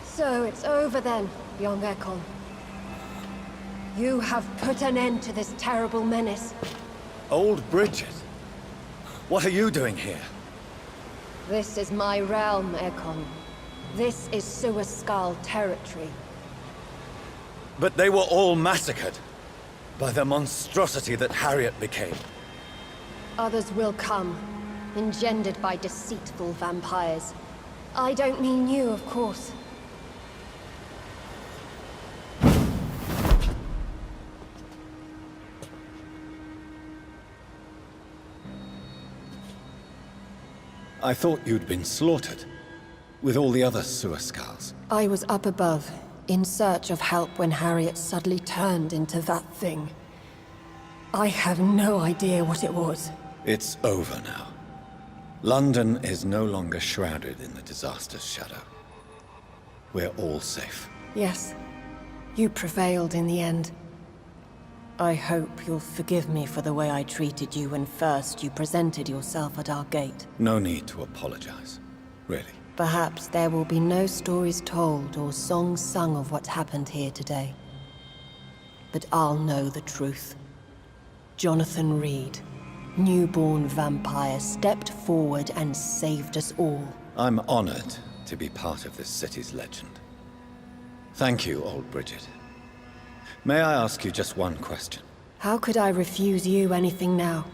So it's over then, young Ekon. You have put an end to this terrible menace. Old Bridget? What are you doing here? This is my realm, Ekon. This is Suaskal territory. But they were all massacred by the monstrosity that Harriet became. Others will come, engendered by deceitful vampires. I don't mean you, of course. I thought you'd been slaughtered, with all the other Suaskals. I was up above, in search of help when Harriet suddenly turned into that thing. I have no idea what it was. It's over now. London is no longer shrouded in the disaster's shadow. We're all safe. Yes, you prevailed in the end. I hope you'll forgive me for the way I treated you when first you presented yourself at our gate. No need to apologize, really. Perhaps there will be no stories told or songs sung of what happened here today. But I'll know the truth. Jonathan Reid, newborn vampire, stepped forward and saved us all. I'm honored to be part of this city's legend. Thank you, old Bridget. May I ask you just one question? How could I refuse you anything now?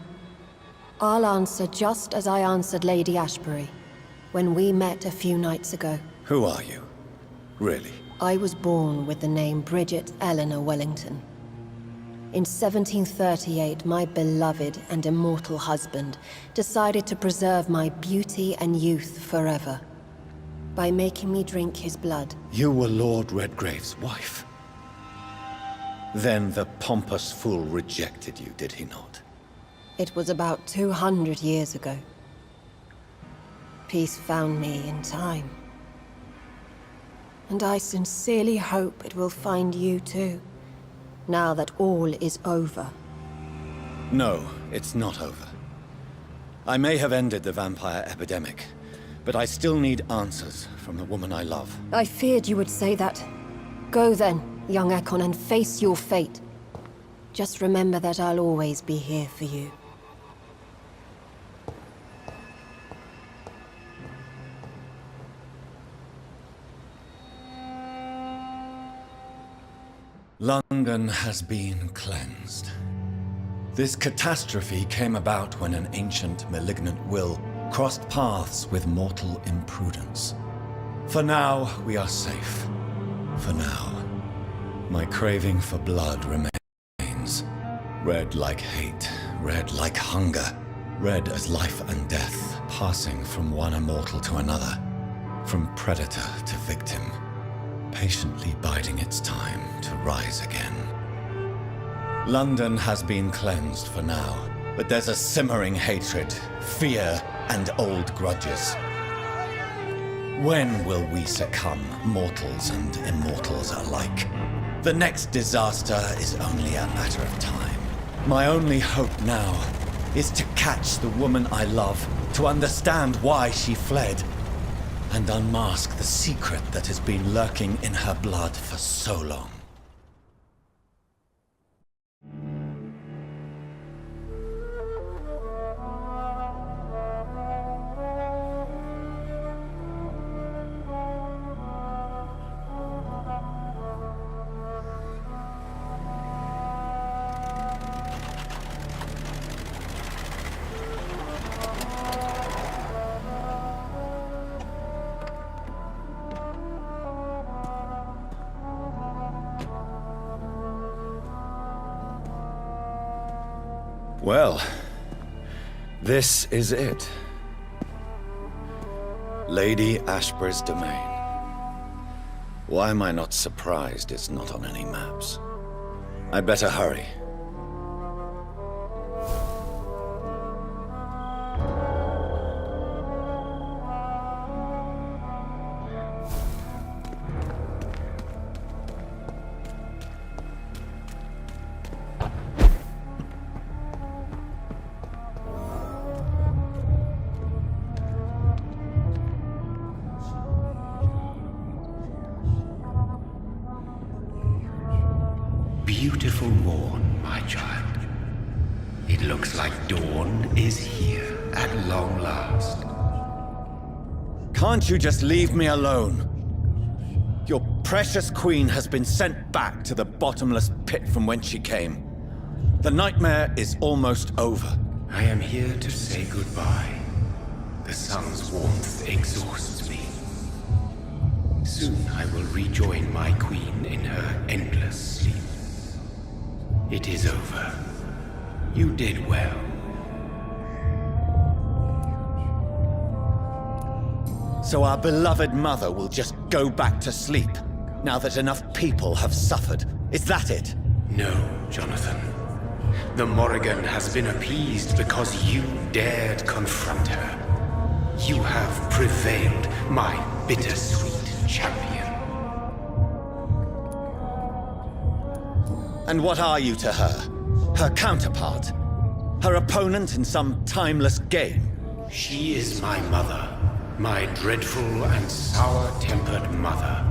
I'll answer just as I answered Lady Ashbury when we met a few nights ago. Who are you? Really? I was born with the name Bridget Eleanor Wellington. In 1738, my beloved and immortal husband decided to preserve my beauty and youth forever by making me drink his blood. You were Lord Redgrave's wife. Then the pompous fool rejected you, did he not? It was about 200 years ago. Peace found me in time. And I sincerely hope it will find you too, now that all is over. No, it's not over. I may have ended the vampire epidemic, but I still need answers from the woman I love. I feared you would say that. Go then, young Ekon, and face your fate. Just remember that I'll always be here for you. London has been cleansed. This catastrophe came about when an ancient, malignant will crossed paths with mortal imprudence. For now, we are safe. For now. My craving for blood remains. Red like hate, red like hunger, red as life and death, passing from one immortal to another, from predator to victim, patiently biding its time to rise again. London has been cleansed for now, but there's a simmering hatred, fear, and old grudges. When will we succumb, mortals and immortals alike? The next disaster is only a matter of time. My only hope now is to catch the woman I love, to understand why she fled, and unmask the secret that has been lurking in her blood for so long. Well, this is it. Lady Ashbur's domain. Why am I not surprised it's not on any maps? I'd better hurry. Beautiful morn, my child. It looks like dawn is here at long last. Can't you just leave me alone? Your precious queen has been sent back to the bottomless pit from whence she came. The nightmare is almost over. I am here to say goodbye. The sun's warmth exhausts me. Soon I will rejoin my queen in her endless sleep. It is over. You did well. So our beloved mother will just go back to sleep, now that enough people have suffered. Is that it? No, Jonathan. The Morrigan has been appeased because you dared confront her. You have prevailed, my bittersweet champion. And what are you to her? Her counterpart? Her opponent in some timeless game? She is my mother. My dreadful and sour-tempered mother.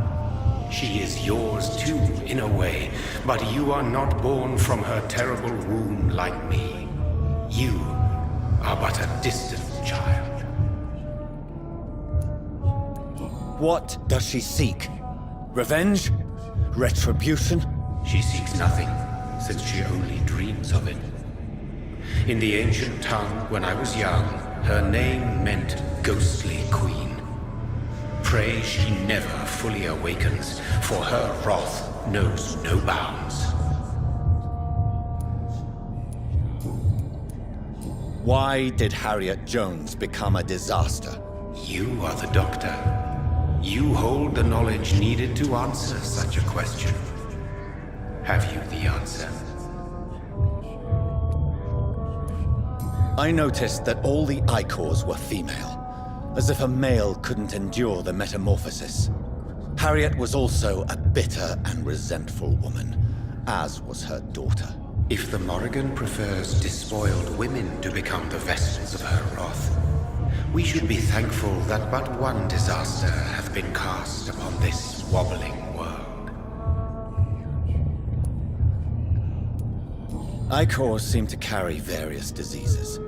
She is yours too, in a way, but you are not born from her terrible womb like me. You are but a distant child. What does she seek? Revenge? Retribution? She seeks nothing, since she only dreams of it. In the ancient tongue, when I was young, her name meant Ghostly Queen. Pray she never fully awakens, for her wrath knows no bounds. Why did Harriet Jones become a disaster? You are the doctor. You hold the knowledge needed to answer such a question. Have you the answer? I noticed that all the Icors were female, as if a male couldn't endure the metamorphosis. Harriet was also a bitter and resentful woman, as was her daughter. If the Morrigan prefers despoiled women to become the vessels of her wrath, we should be thankful that but one disaster hath been cast upon this wobbling world. Icors seem to carry various diseases.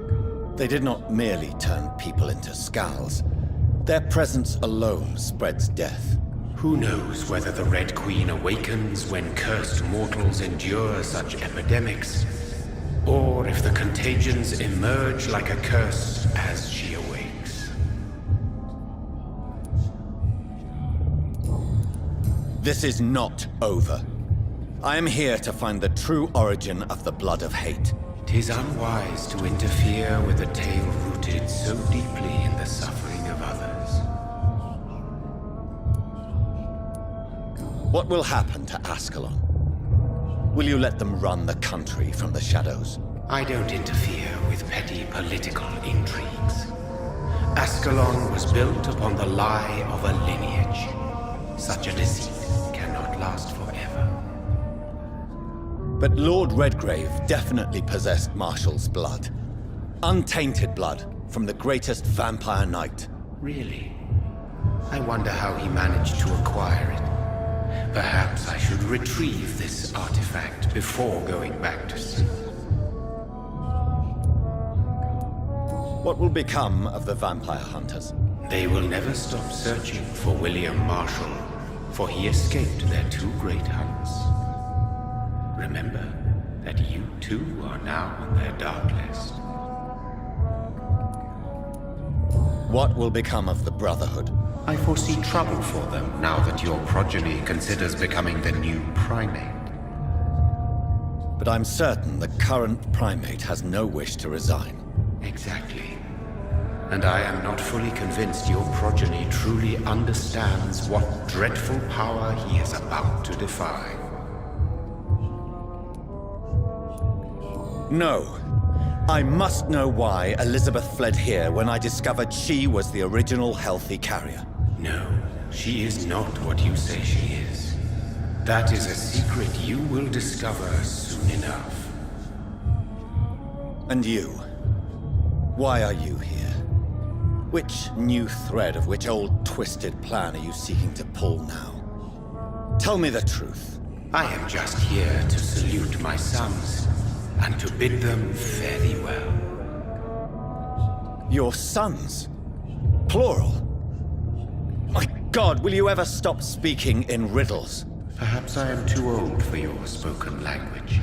They did not merely turn people into skulls. Their presence alone spreads death. Who knows whether the Red Queen awakens when cursed mortals endure such epidemics, or if the contagions emerge like a curse as she awakes. This is not over. I am here to find the true origin of the blood of hate. 'Tis unwise to interfere with a tale rooted so deeply in the suffering of others. What will happen to Ascalon? Will you let them run the country from the shadows? I don't interfere with petty political intrigues. Ascalon was built upon the lie of a lineage. Such a deceit cannot last forever. But Lord Redgrave definitely possessed Marshall's blood. Untainted blood from the greatest vampire knight. Really? I wonder how he managed to acquire it. Perhaps I should retrieve this artifact before going back to sleep. What will become of the vampire hunters? They will never stop searching for William Marshall, for he escaped their two great hunts. Remember that you too are now on their dark list. What will become of the Brotherhood? I foresee trouble for them now that your progeny considers becoming the new primate. But I'm certain the current primate has no wish to resign. Exactly. And I am not fully convinced your progeny truly understands what dreadful power he is about to defy. No. I must know why Elizabeth fled here when I discovered she was the original healthy carrier. No, she is not what you say she is. That is a secret you will discover soon enough. And you? Why are you here? Which new thread of which old twisted plan are you seeking to pull now? Tell me the truth. I am just here to salute my sons, and to bid them fare thee well. Your sons? Plural? My God, will you ever stop speaking in riddles? Perhaps I am too old for your spoken language.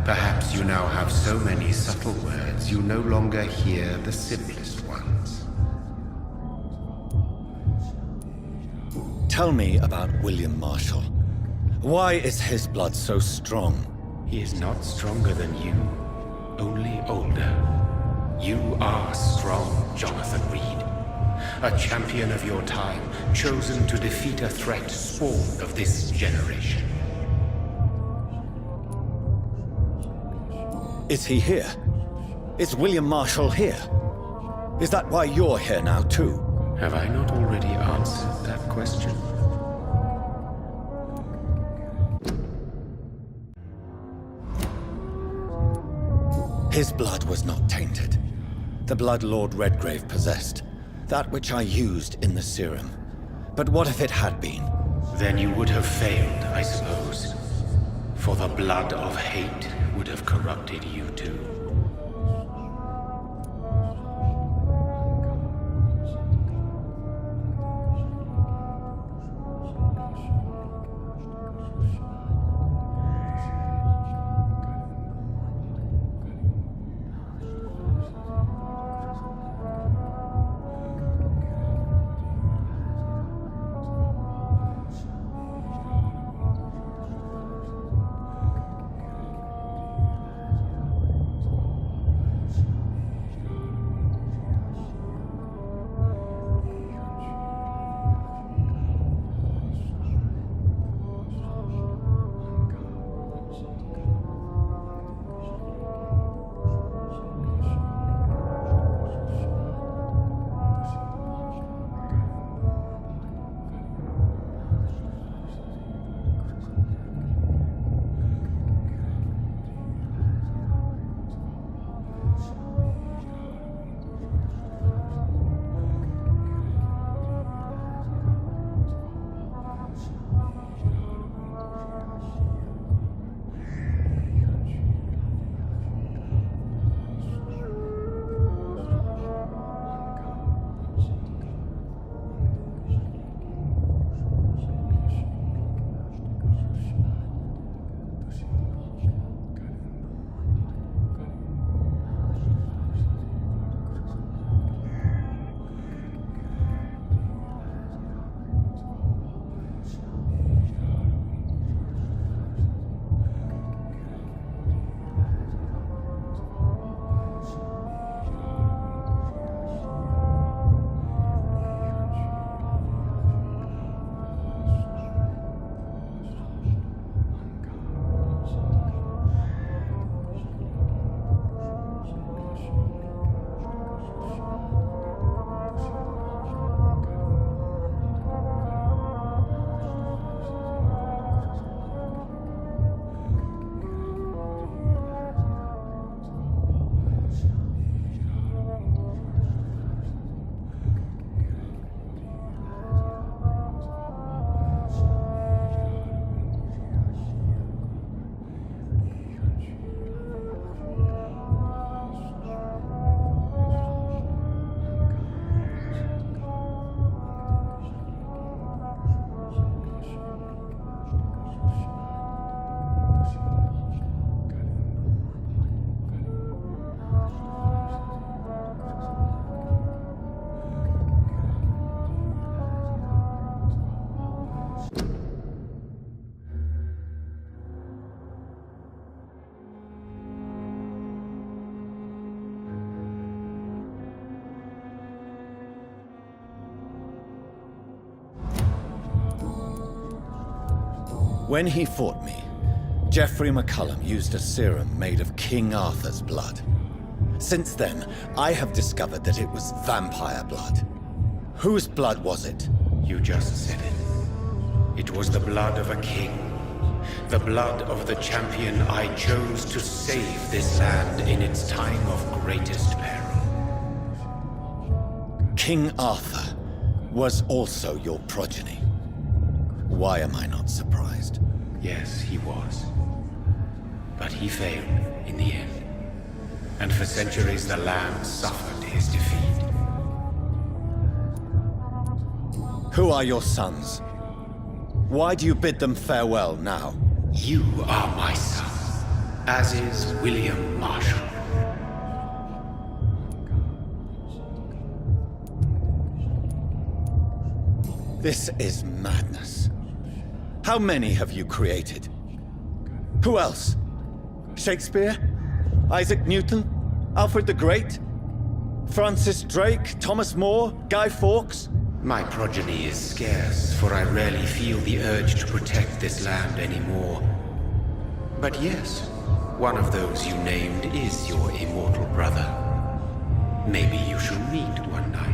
Perhaps you now have so many subtle words you no longer hear the simplest ones. Tell me about William Marshall. Why is his blood so strong? He is not stronger than you, only older. You are strong, Jonathan Reid. A champion of your time, chosen to defeat a threat spawned of this generation. Is he here? Is William Marshall here? Is that why you're here now, too? Have I not already answered that question? His blood was not tainted. The blood Lord Redgrave possessed. That which I used in the serum. But what if it had been? Then you would have failed, I suppose. For the blood of hate would have corrupted you too. When he fought me, Geoffrey McCullum used a serum made of King Arthur's blood. Since then, I have discovered that it was vampire blood. Whose blood was it? You just said it. It was the blood of a king. The blood of the champion I chose to save this land in its time of greatest peril. King Arthur was also your progeny. Why am I not surprised? Yes, he was. But he failed in the end. And for centuries the land suffered his defeat. Who are your sons? Why do you bid them farewell now? You are my son, as is William Marshall. This is madness. How many have you created? Who else? Shakespeare? Isaac Newton? Alfred the Great? Francis Drake? Thomas More? Guy Fawkes? My progeny is scarce, for I rarely feel the urge to protect this land anymore. But yes, one of those you named is your immortal brother. Maybe you shall meet one night.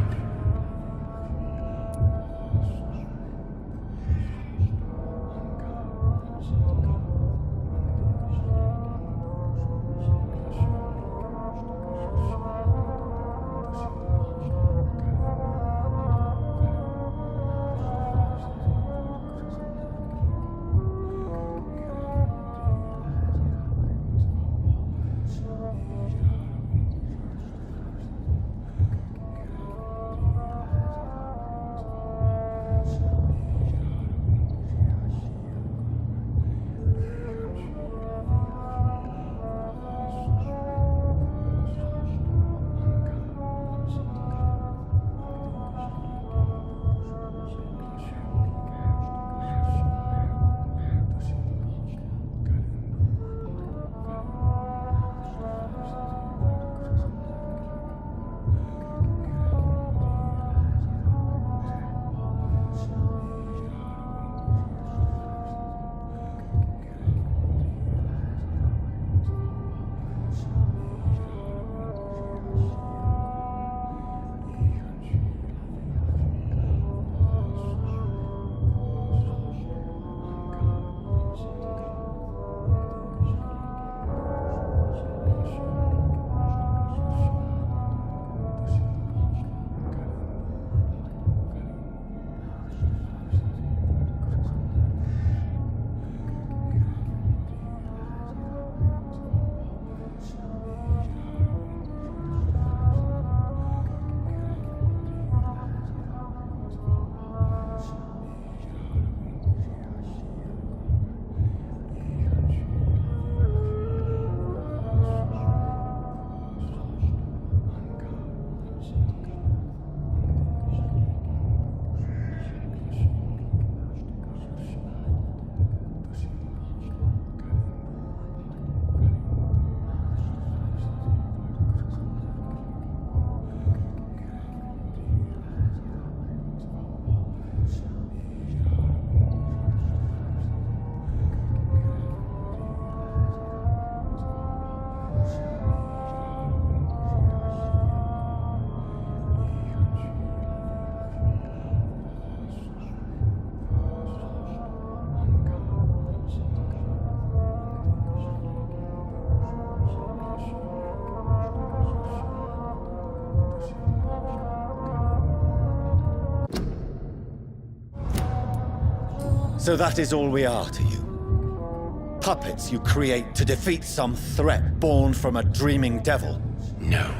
So that is all we are to you? Puppets you create to defeat some threat born from a dreaming devil? No.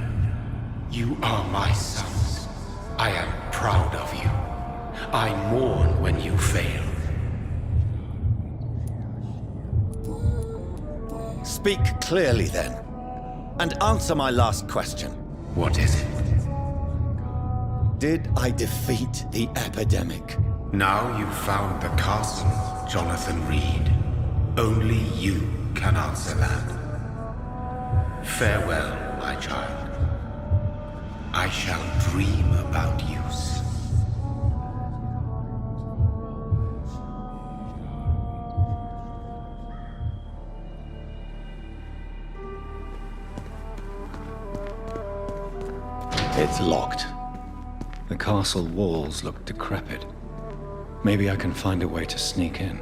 You are my sons. I am proud of you. I mourn when you fail. Speak clearly then, and answer my last question. What is it? Did I defeat the epidemic? Now you've found the castle, Jonathan Reid. Only you can answer that. Farewell, my child. I shall dream about you soon. It's locked. The castle walls look decrepit. Maybe I can find a way to sneak in.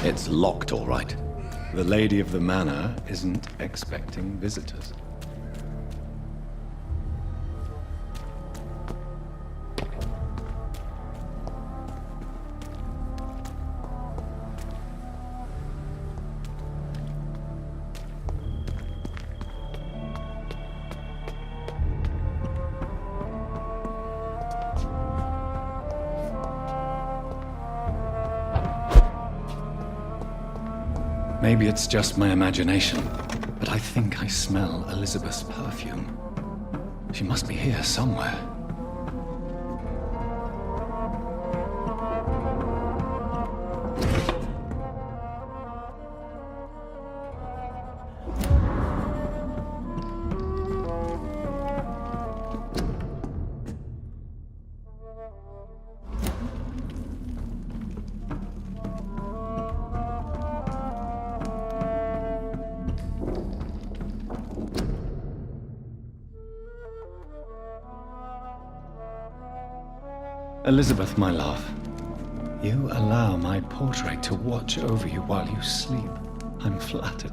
It's locked, all right. The lady of the manor isn't expecting visitors. Maybe it's just my imagination, but I think I smell Elizabeth's perfume. She must be here somewhere. Elizabeth, my love, you allow my portrait to watch over you while you sleep. I'm flattered.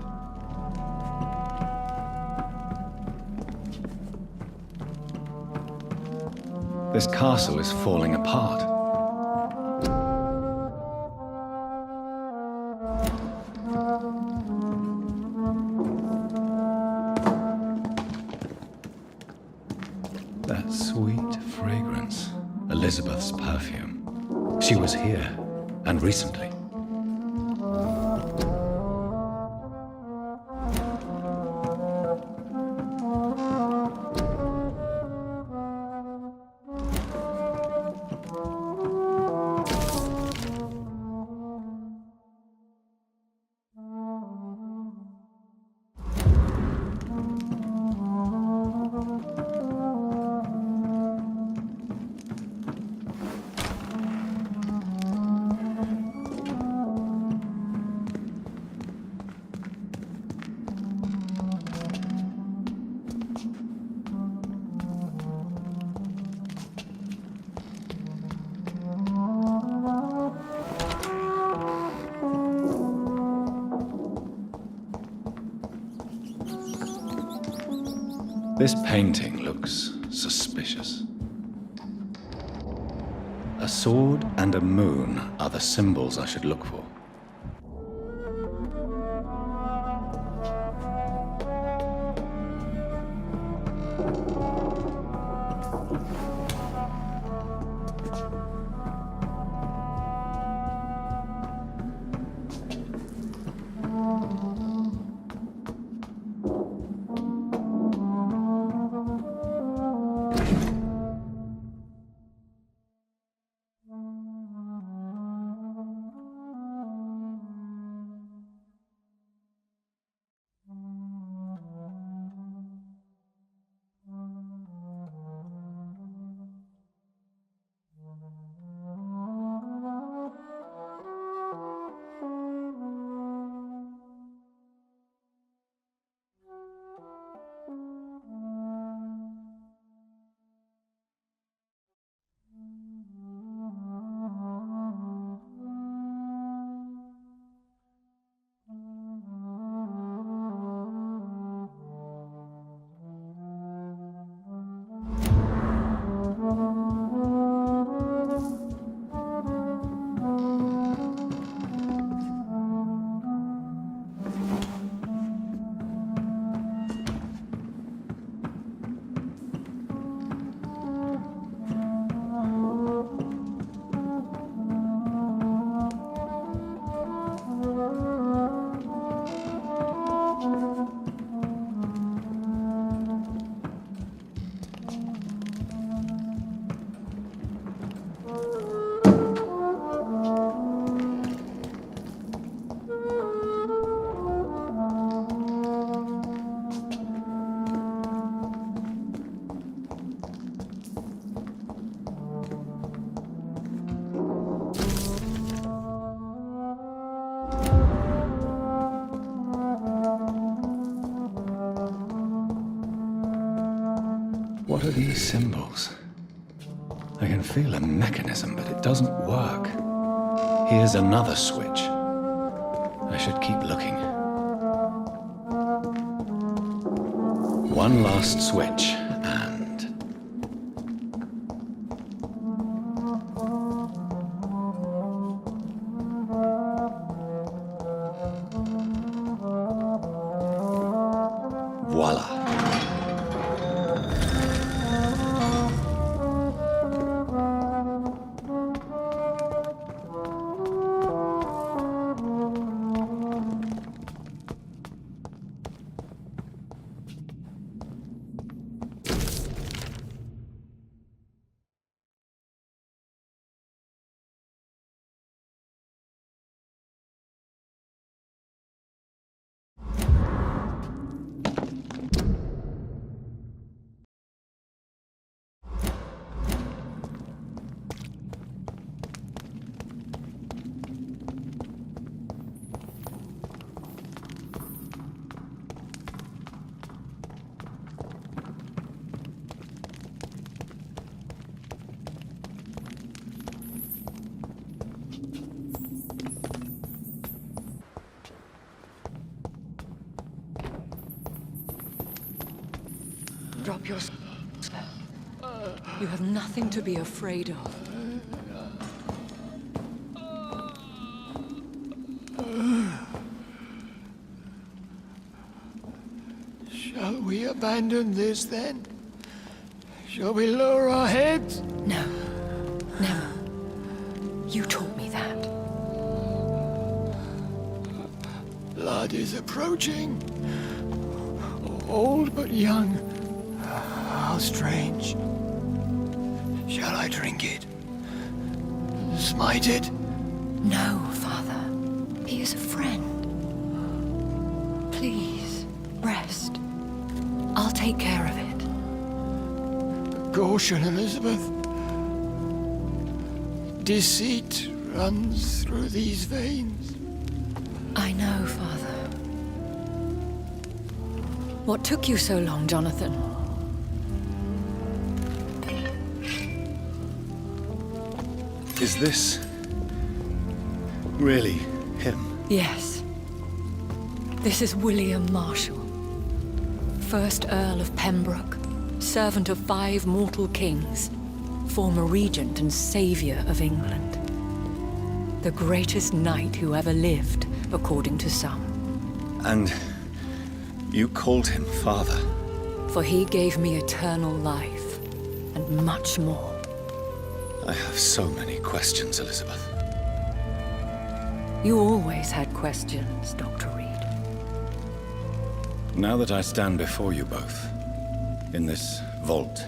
This castle is falling apart. That sweet fragrance. Elizabeth's perfume. She was here, and recently. This painting looks suspicious. A sword and a moon are the symbols I should look for. What are these symbols? I can feel a mechanism, but it doesn't work. Here's another switch. I should keep looking. One last switch, and... voila. Drop your... You have nothing to be afraid of. Shall we abandon this then? Shall we lower our heads? No. Never. You taught me that. Blood is approaching. Old but young. How strange. Shall I drink it? Smite it? No, Father. He is a friend. Please, rest. I'll take care of it. Caution, Elizabeth. Deceit runs through these veins. I know, Father. What took you so long, Jonathan? Is this really him? Yes. This is William Marshall. First Earl of Pembroke, servant of 5 mortal kings, former regent and savior of England. The greatest knight who ever lived, according to some. And you called him father? For he gave me eternal life, and much more. I have so many questions, Elizabeth. You always had questions, Dr. Reid. Now that I stand before you both, in this vault,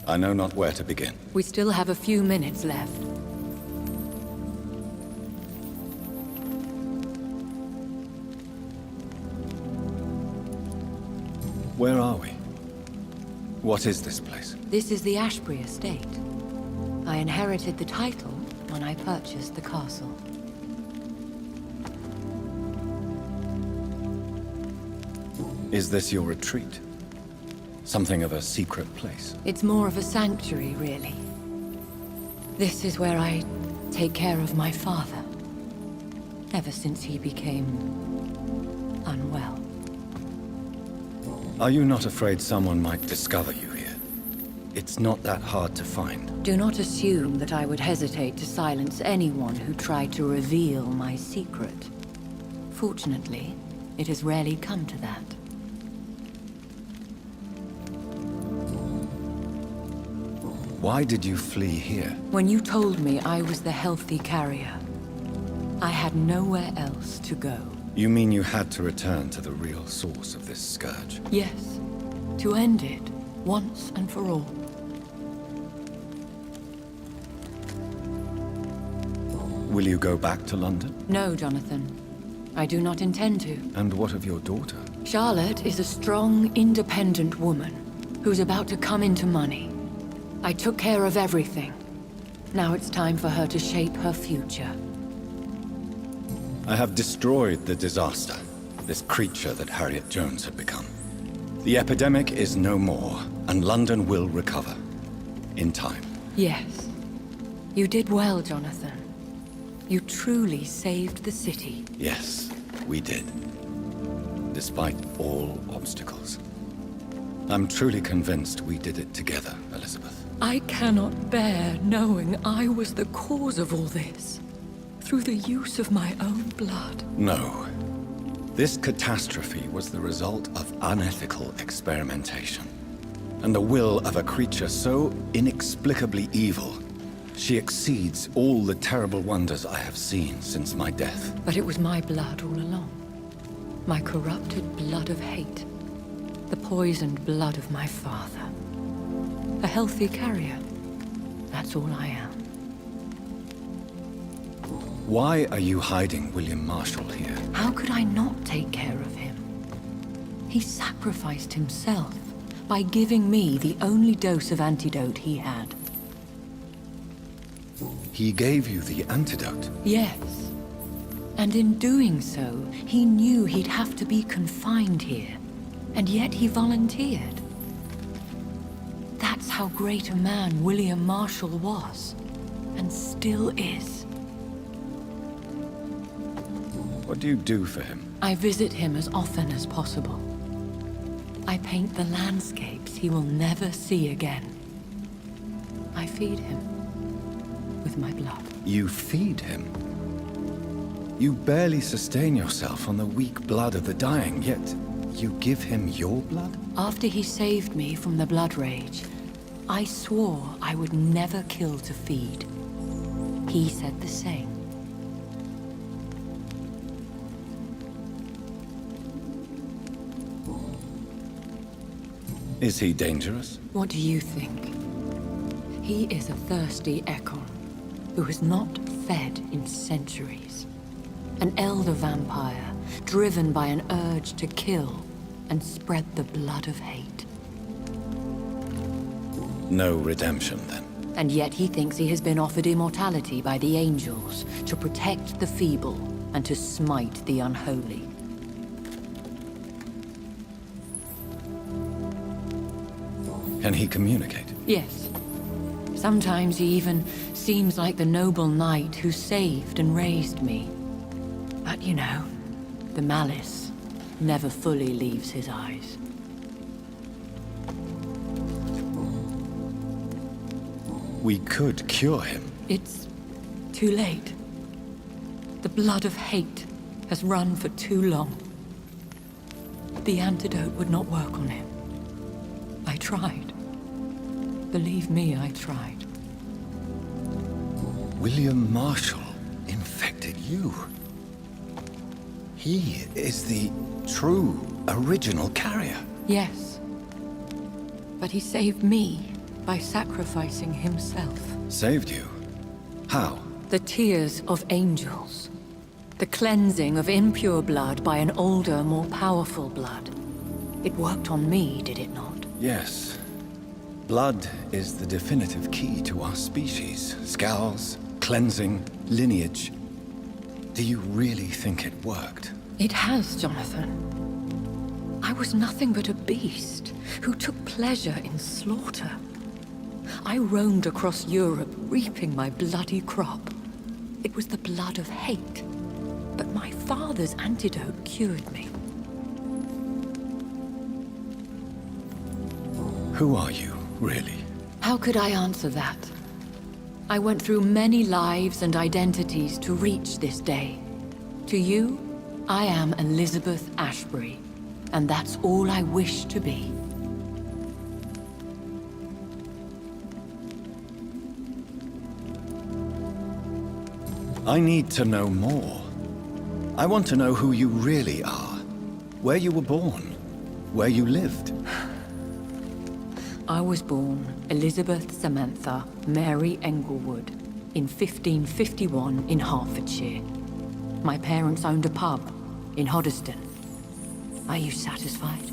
I know not where to begin. We still have a few minutes left. Where are we? What is this place? This is the Ashbury estate. I inherited the title when I purchased the castle. Is this your retreat? Something of a secret place? It's more of a sanctuary, really. This is where I take care of my father. Ever since he became unwell. Are you not afraid someone might discover you here? It's not that hard to find. Do not assume that I would hesitate to silence anyone who tried to reveal my secret. Fortunately, it has rarely come to that. Why did you flee here? When you told me I was the healthy carrier, I had nowhere else to go. You mean you had to return to the real source of this scourge? Yes, to end it, once and for all. Will you go back to London? No, Jonathan. I do not intend to. And what of your daughter? Charlotte is a strong, independent woman who's about to come into money. I took care of everything. Now it's time for her to shape her future. I have destroyed the disaster, this creature that Harriet Jones had become. The epidemic is no more, and London will recover. In time. Yes. You did well, Jonathan. You truly saved the city. Yes, we did. Despite all obstacles. I'm truly convinced we did it together, Elizabeth. I cannot bear knowing I was the cause of all this. Through the use of my own blood. No. This catastrophe was the result of unethical experimentation. And the will of a creature so inexplicably evil, she exceeds all the terrible wonders I have seen since my death. But it was my blood all along. My corrupted blood of hate. The poisoned blood of my father. A healthy carrier. That's all I am. Why are you hiding William Marshall here? How could I not take care of him? He sacrificed himself by giving me the only dose of antidote he had. He gave you the antidote? Yes. And in doing so, he knew he'd have to be confined here. And yet he volunteered. That's how great a man William Marshall was. And still is. What do you do for him? I visit him as often as possible. I paint the landscapes he will never see again. I feed him with my blood. You feed him? You barely sustain yourself on the weak blood of the dying, yet you give him your blood? After he saved me from the blood rage, I swore I would never kill to feed. He said the same. Is he dangerous? What do you think? He is a thirsty Ekon, who has not fed in centuries. An elder vampire, driven by an urge to kill and spread the blood of hate. No redemption, then. And yet he thinks he has been offered immortality by the angels to protect the feeble and to smite the unholy. Can he communicate? Yes. Sometimes he even seems like the noble knight who saved and raised me. But you know, the malice never fully leaves his eyes. we could cure him. It's too late. The blood of hate has run for too long. The antidote would not work on him. I tried. Believe me, I tried. William Marshall infected you. He is the true, original carrier. Yes. But he saved me by sacrificing himself. Saved you? How? The tears of angels. The cleansing of impure blood by an older, more powerful blood. It worked on me, did it not? Yes. Blood is the definitive key to our species. Scowls, cleansing, lineage. Do you really think it worked? It has, Jonathan. I was nothing but a beast who took pleasure in slaughter. I roamed across Europe, reaping my bloody crop. It was the blood of hate. But my father's antidote cured me. Who are you, really? How could I answer that? I went through many lives and identities to reach this day. To you, I am Elizabeth Ashbury, and that's all I wish to be. I need to know more. I want to know who you really are. Where you were born. Where you lived. I was born Elizabeth Samantha Mary Englewood in 1551 in Hertfordshire. My parents owned a pub in Hoddesdon. Are you satisfied?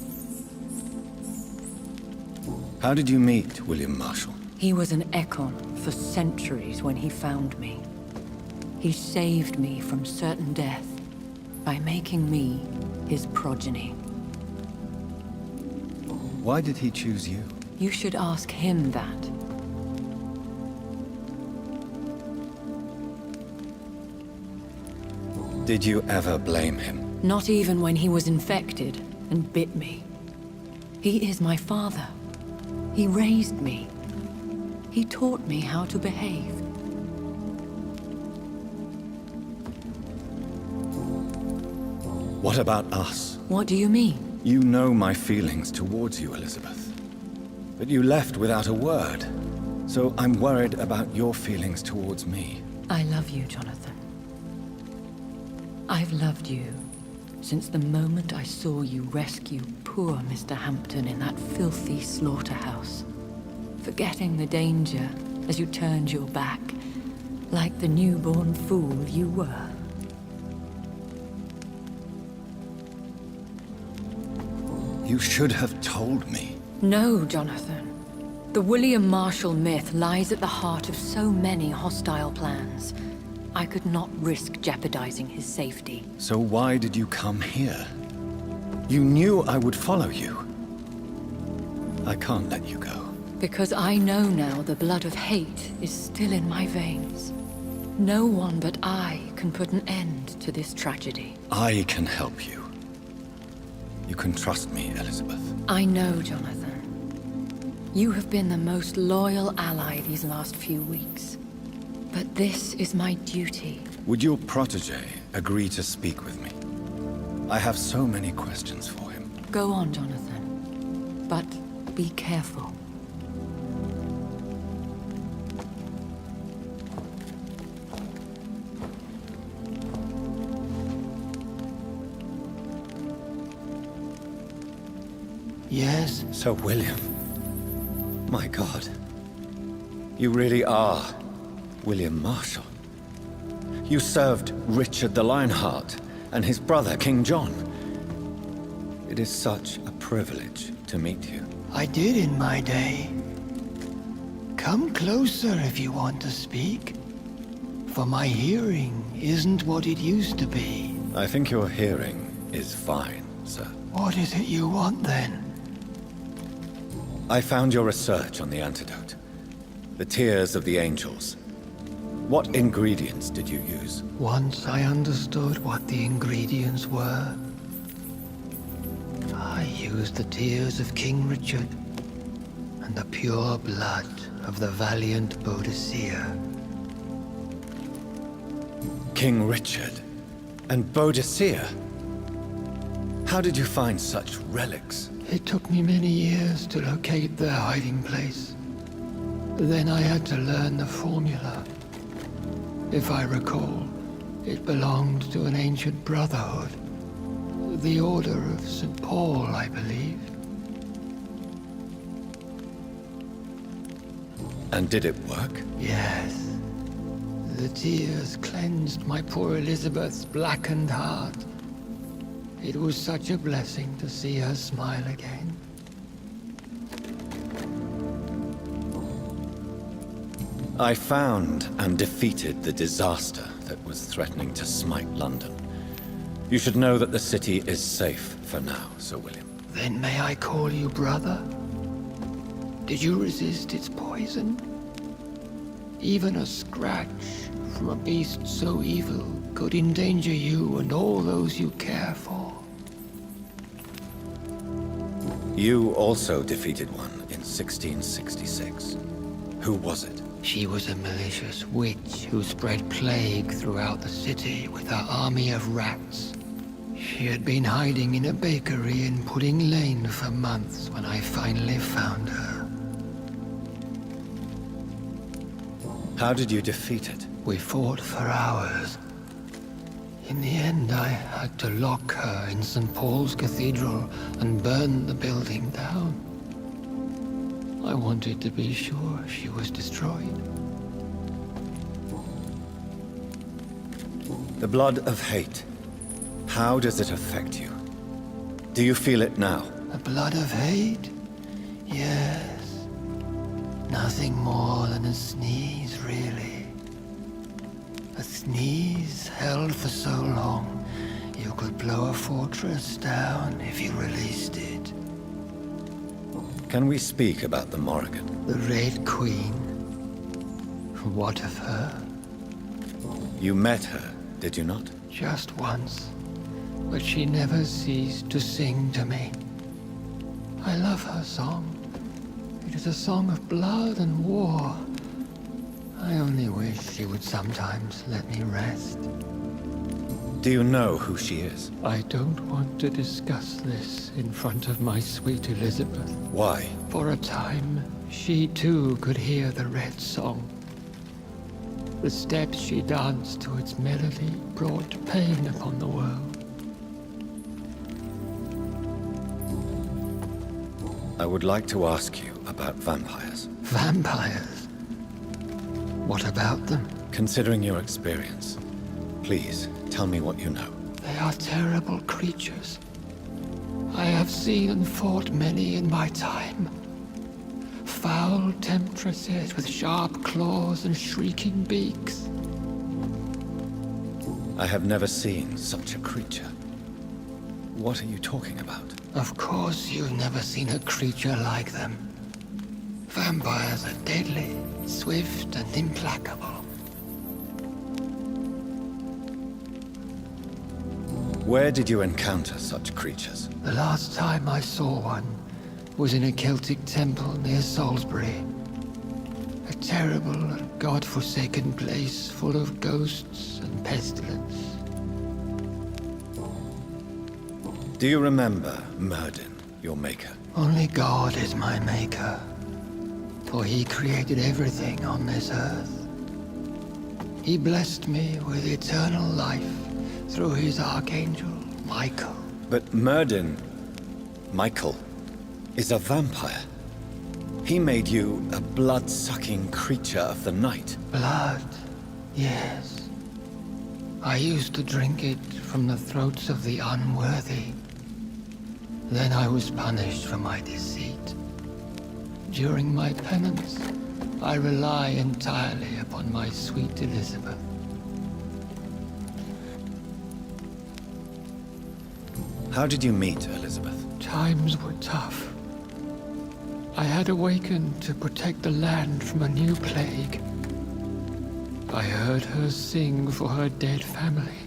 How did you meet William Marshall? He was an Econ for centuries when he found me. He saved me from certain death by making me his progeny. Why did he choose you? You should ask him that. Did you ever blame him? Not even when he was infected and bit me. He is my father. He raised me. He taught me how to behave. What about us? What do you mean? You know my feelings towards you, Elizabeth. But you left without a word. So I'm worried about your feelings towards me. I love you, Jonathan. I've loved you since the moment I saw you rescue poor Mr. Hampton in that filthy slaughterhouse. Forgetting the danger as you turned your back, like the newborn fool you were. You should have told me. No, Jonathan. The William Marshall myth lies at the heart of so many hostile plans. I could not risk jeopardizing his safety. So why did you come here? You knew I would follow you. I can't let you go. Because I know now the blood of hate is still in my veins. No one but I can put an end to this tragedy. I can help you. You can trust me, Elizabeth. I know, Jonathan. You have been the most loyal ally these last few weeks. But this is my duty. Would your protege agree to speak with me? I have so many questions for him. Go on, Jonathan. But be careful. Yes? Sir William. My God. You really are William Marshall. You served Richard the Lionheart and his brother, King John. It is such a privilege to meet you. I did in my day. Come closer if you want to speak. For my hearing isn't what it used to be. I think your hearing is fine, sir. What is it you want then? I found your research on the antidote. The tears of the angels. What ingredients did you use? Once I understood what the ingredients were, I used the tears of King Richard. And and the pure blood of the valiant Boadicea. King Richard and Boadicea? How did you find such relics? It took me many years to locate their hiding place. Then I had to learn the formula. If I recall, it belonged to an ancient brotherhood. The Order of St. Paul, I believe. And did it work? Yes. The tears cleansed my poor Elizabeth's blackened heart. It was such a blessing to see her smile again. I found and defeated the disaster that was threatening to smite London. You should know that the city is safe for now, Sir William. Then may I call you brother? Did you resist its poison? Even a scratch from a beast so evil could endanger you and all those you care for. You also defeated one in 1666. Who was it? She was a malicious witch who spread plague throughout the city with her army of rats. She had been hiding in a bakery in Pudding Lane for months when I finally found her. How did you defeat it? We fought for hours. In the end, I had to lock her in St. Paul's Cathedral and burn the building down. I wanted to be sure she was destroyed. The blood of hate. How does it affect you? Do you feel it now? The blood of hate? Yes. Nothing more than a sneeze, really. A sneeze held for so long, you could blow a fortress down if you released it. Can we speak about the Morrigan? The Red Queen? What of her? You met her, did you not? Just once. But she never ceased to sing to me. I love her song. It is a song of blood and war. I only wish she would sometimes let me rest. Do you know who she is? I don't want to discuss this in front of my sweet Elizabeth. Why? For a time, she too could hear the Red Song. The steps she danced to its melody brought pain upon the world. I would like to ask you about vampires. Vampires? What about them? Considering your experience, please tell me what you know. They are terrible creatures. I have seen and fought many in my time. Foul temptresses with sharp claws and shrieking beaks. I have never seen such a creature. What are you talking about? Of course you've never seen a creature like them. Vampires are deadly, swift and implacable. Where did you encounter such creatures? The last time I saw one was in a Celtic temple near Salisbury. A terrible and god-forsaken place full of ghosts and pestilence. Do you remember Myrddin, your maker? Only God is my maker, for he created everything on this earth. He blessed me with eternal life through his archangel, Michael. But Myrddin, Michael, is a vampire. He made you a blood-sucking creature of the night. Blood, yes. I used to drink it from the throats of the unworthy. Then I was punished for my deceit. During my penance, I rely entirely upon my sweet Elizabeth. How did you meet Elizabeth? Times were tough. I had awakened to protect the land from a new plague. I heard her sing for her dead family.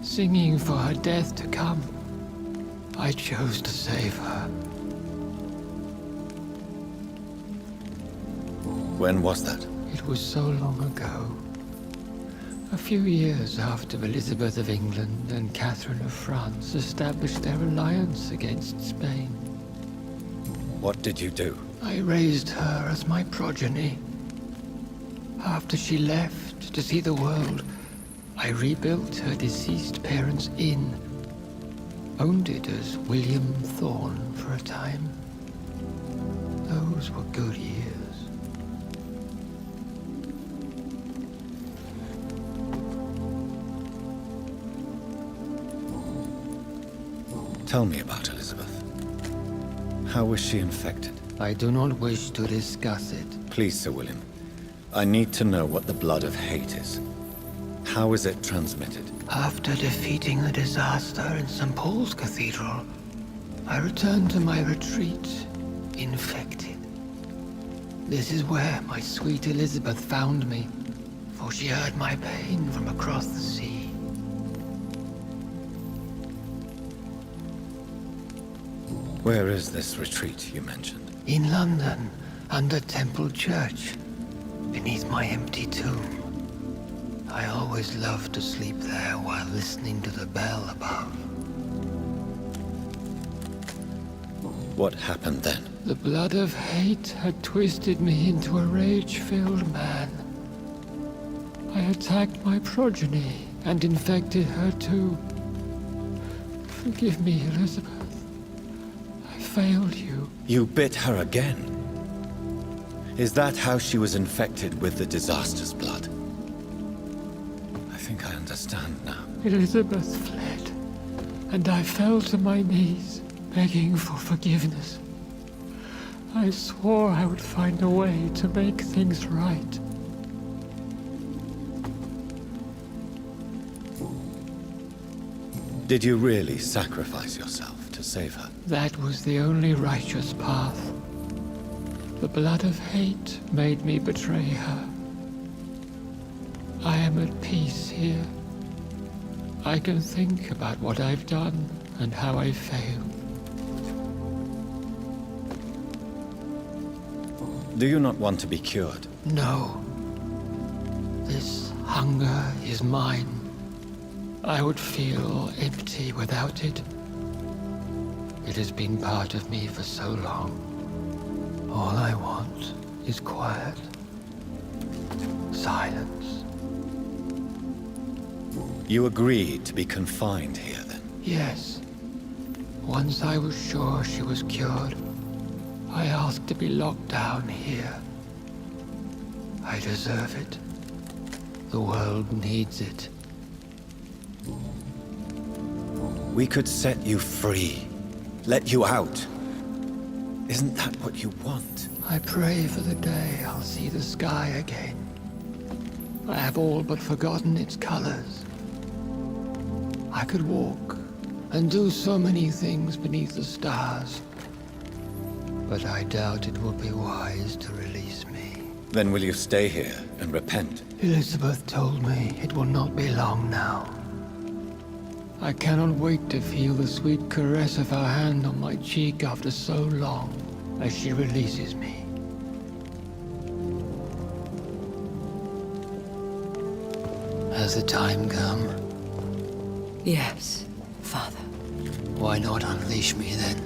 Singing for her death to come. I chose to save her. When was that? It was so long ago. A few years after Elizabeth of England and Catherine of France established their alliance against Spain. What did you do? I raised her as my progeny. After she left to see the world, I rebuilt her deceased parents' inn. Owned it as William Thorne for a time. Those were good years. Tell me about Elizabeth. How was she infected? I do not wish to discuss it. Please, Sir William. I need to know what the blood of hate is. How is it transmitted? After defeating the disaster in St. Paul's Cathedral, I returned to my retreat, infected. This is where my sweet Elizabeth found me, for she heard my pain from across the sea. Where is this retreat you mentioned? In London, under Temple Church, beneath my empty tomb. I always loved to sleep there while listening to the bell above. What happened then? The blood of hate had twisted me into a rage-filled man. I attacked my progeny and infected her too. Forgive me, Elizabeth. I failed you. You bit her again? Is that how she was infected with the disaster's blood? I think I understand now. Elizabeth fled, and I fell to my knees, begging for forgiveness. I swore I would find a way to make things right. Did you really sacrifice yourself to save her? That was the only righteous path. The blood of hate made me betray her. I am at peace here. I can think about what I've done and how I failed. Do you not want to be cured? No. This hunger is mine. I would feel empty without it. It has been part of me for so long. All I want is quiet. Silence. You agreed to be confined here, then? Yes. Once I was sure she was cured, I asked to be locked down here. I deserve it. The world needs it. We could set you free. Let you out. Isn't that what you want? I pray for the day I'll see the sky again. I have all but forgotten its colors. I could walk and do so many things beneath the stars. But I doubt it would be wise to release me. Then will you stay here and repent? Elizabeth told me it will not be long now. I cannot wait to feel the sweet caress of her hand on my cheek after so long, as she releases me. Has the time come? Yes, Father. Why not unleash me then?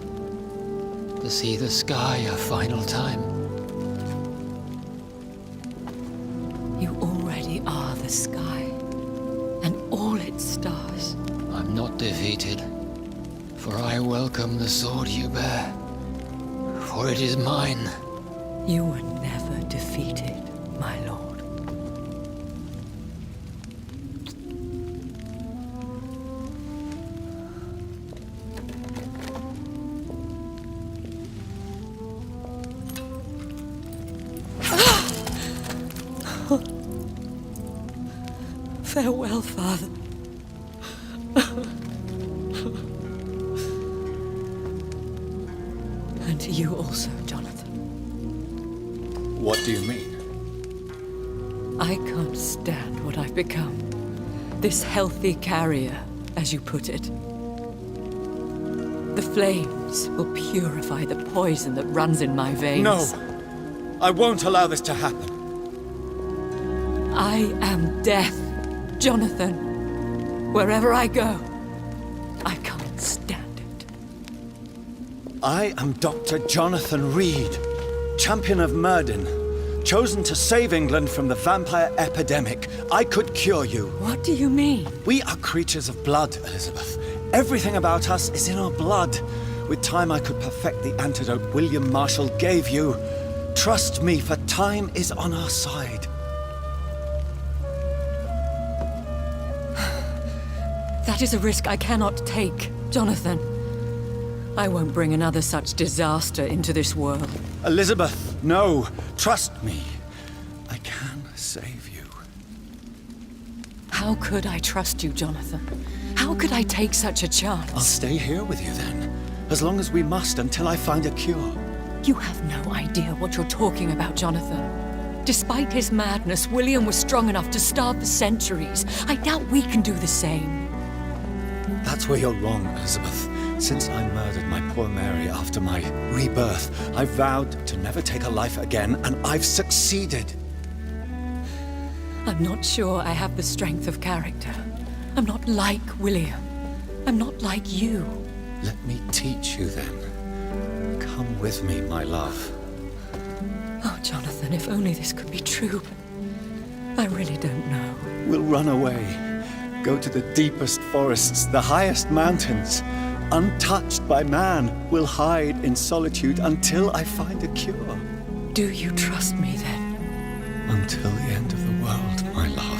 To see the sky a final time? You already are the sky, and all its stars. I'm not defeated, for I welcome the sword you bear, for it is mine. You were never defeated, my lord. Farewell, Father. And to you also, Jonathan. What do you mean? I can't stand what I've become. This healthy carrier, as you put it. The flames will purify the poison that runs in my veins. No! I won't allow this to happen. I am death, Jonathan. Wherever I go, I can't stand it. I am Dr. Jonathan Reid, champion of Myrddin, chosen to save England from the vampire epidemic. I could cure you. What do you mean? We are creatures of blood, Elizabeth. Everything about us is in our blood. With time, I could perfect the antidote William Marshall gave you. Trust me, for time is on our side. That is a risk I cannot take, Jonathan. I won't bring another such disaster into this world. Elizabeth, no. Trust me. I can save you. How could I trust you, Jonathan? How could I take such a chance? I'll stay here with you then. As long as we must, until I find a cure. You have no idea what you're talking about, Jonathan. Despite his madness, William was strong enough to starve for centuries. I doubt we can do the same. That's where you're wrong, Elizabeth. Since I murdered my poor Mary after my rebirth, I vowed to never take a life again, and I've succeeded. I'm not sure I have the strength of character. I'm not like William. I'm not like you. Let me teach you then. Come with me, my love. Oh, Jonathan, if only this could be true. I really don't know. We'll run away. Go to the deepest forests, the highest mountains. Untouched by man, we'll hide in solitude until I find a cure. Do you trust me then? Until the end of the world, my love.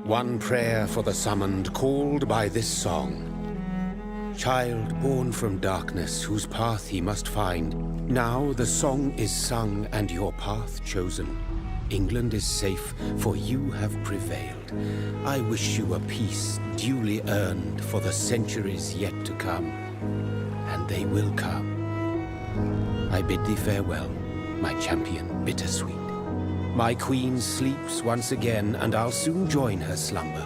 One prayer for the summoned, called by this song. Child born from darkness, whose path he must find. Now the song is sung and your path chosen. England is safe, for you have prevailed. I wish you a peace duly earned for the centuries yet to come. And they will come. I bid thee farewell, my champion bittersweet. My queen sleeps once again, and I'll soon join her slumber.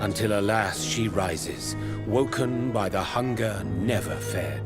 Until alas she rises, woken by the hunger never fed.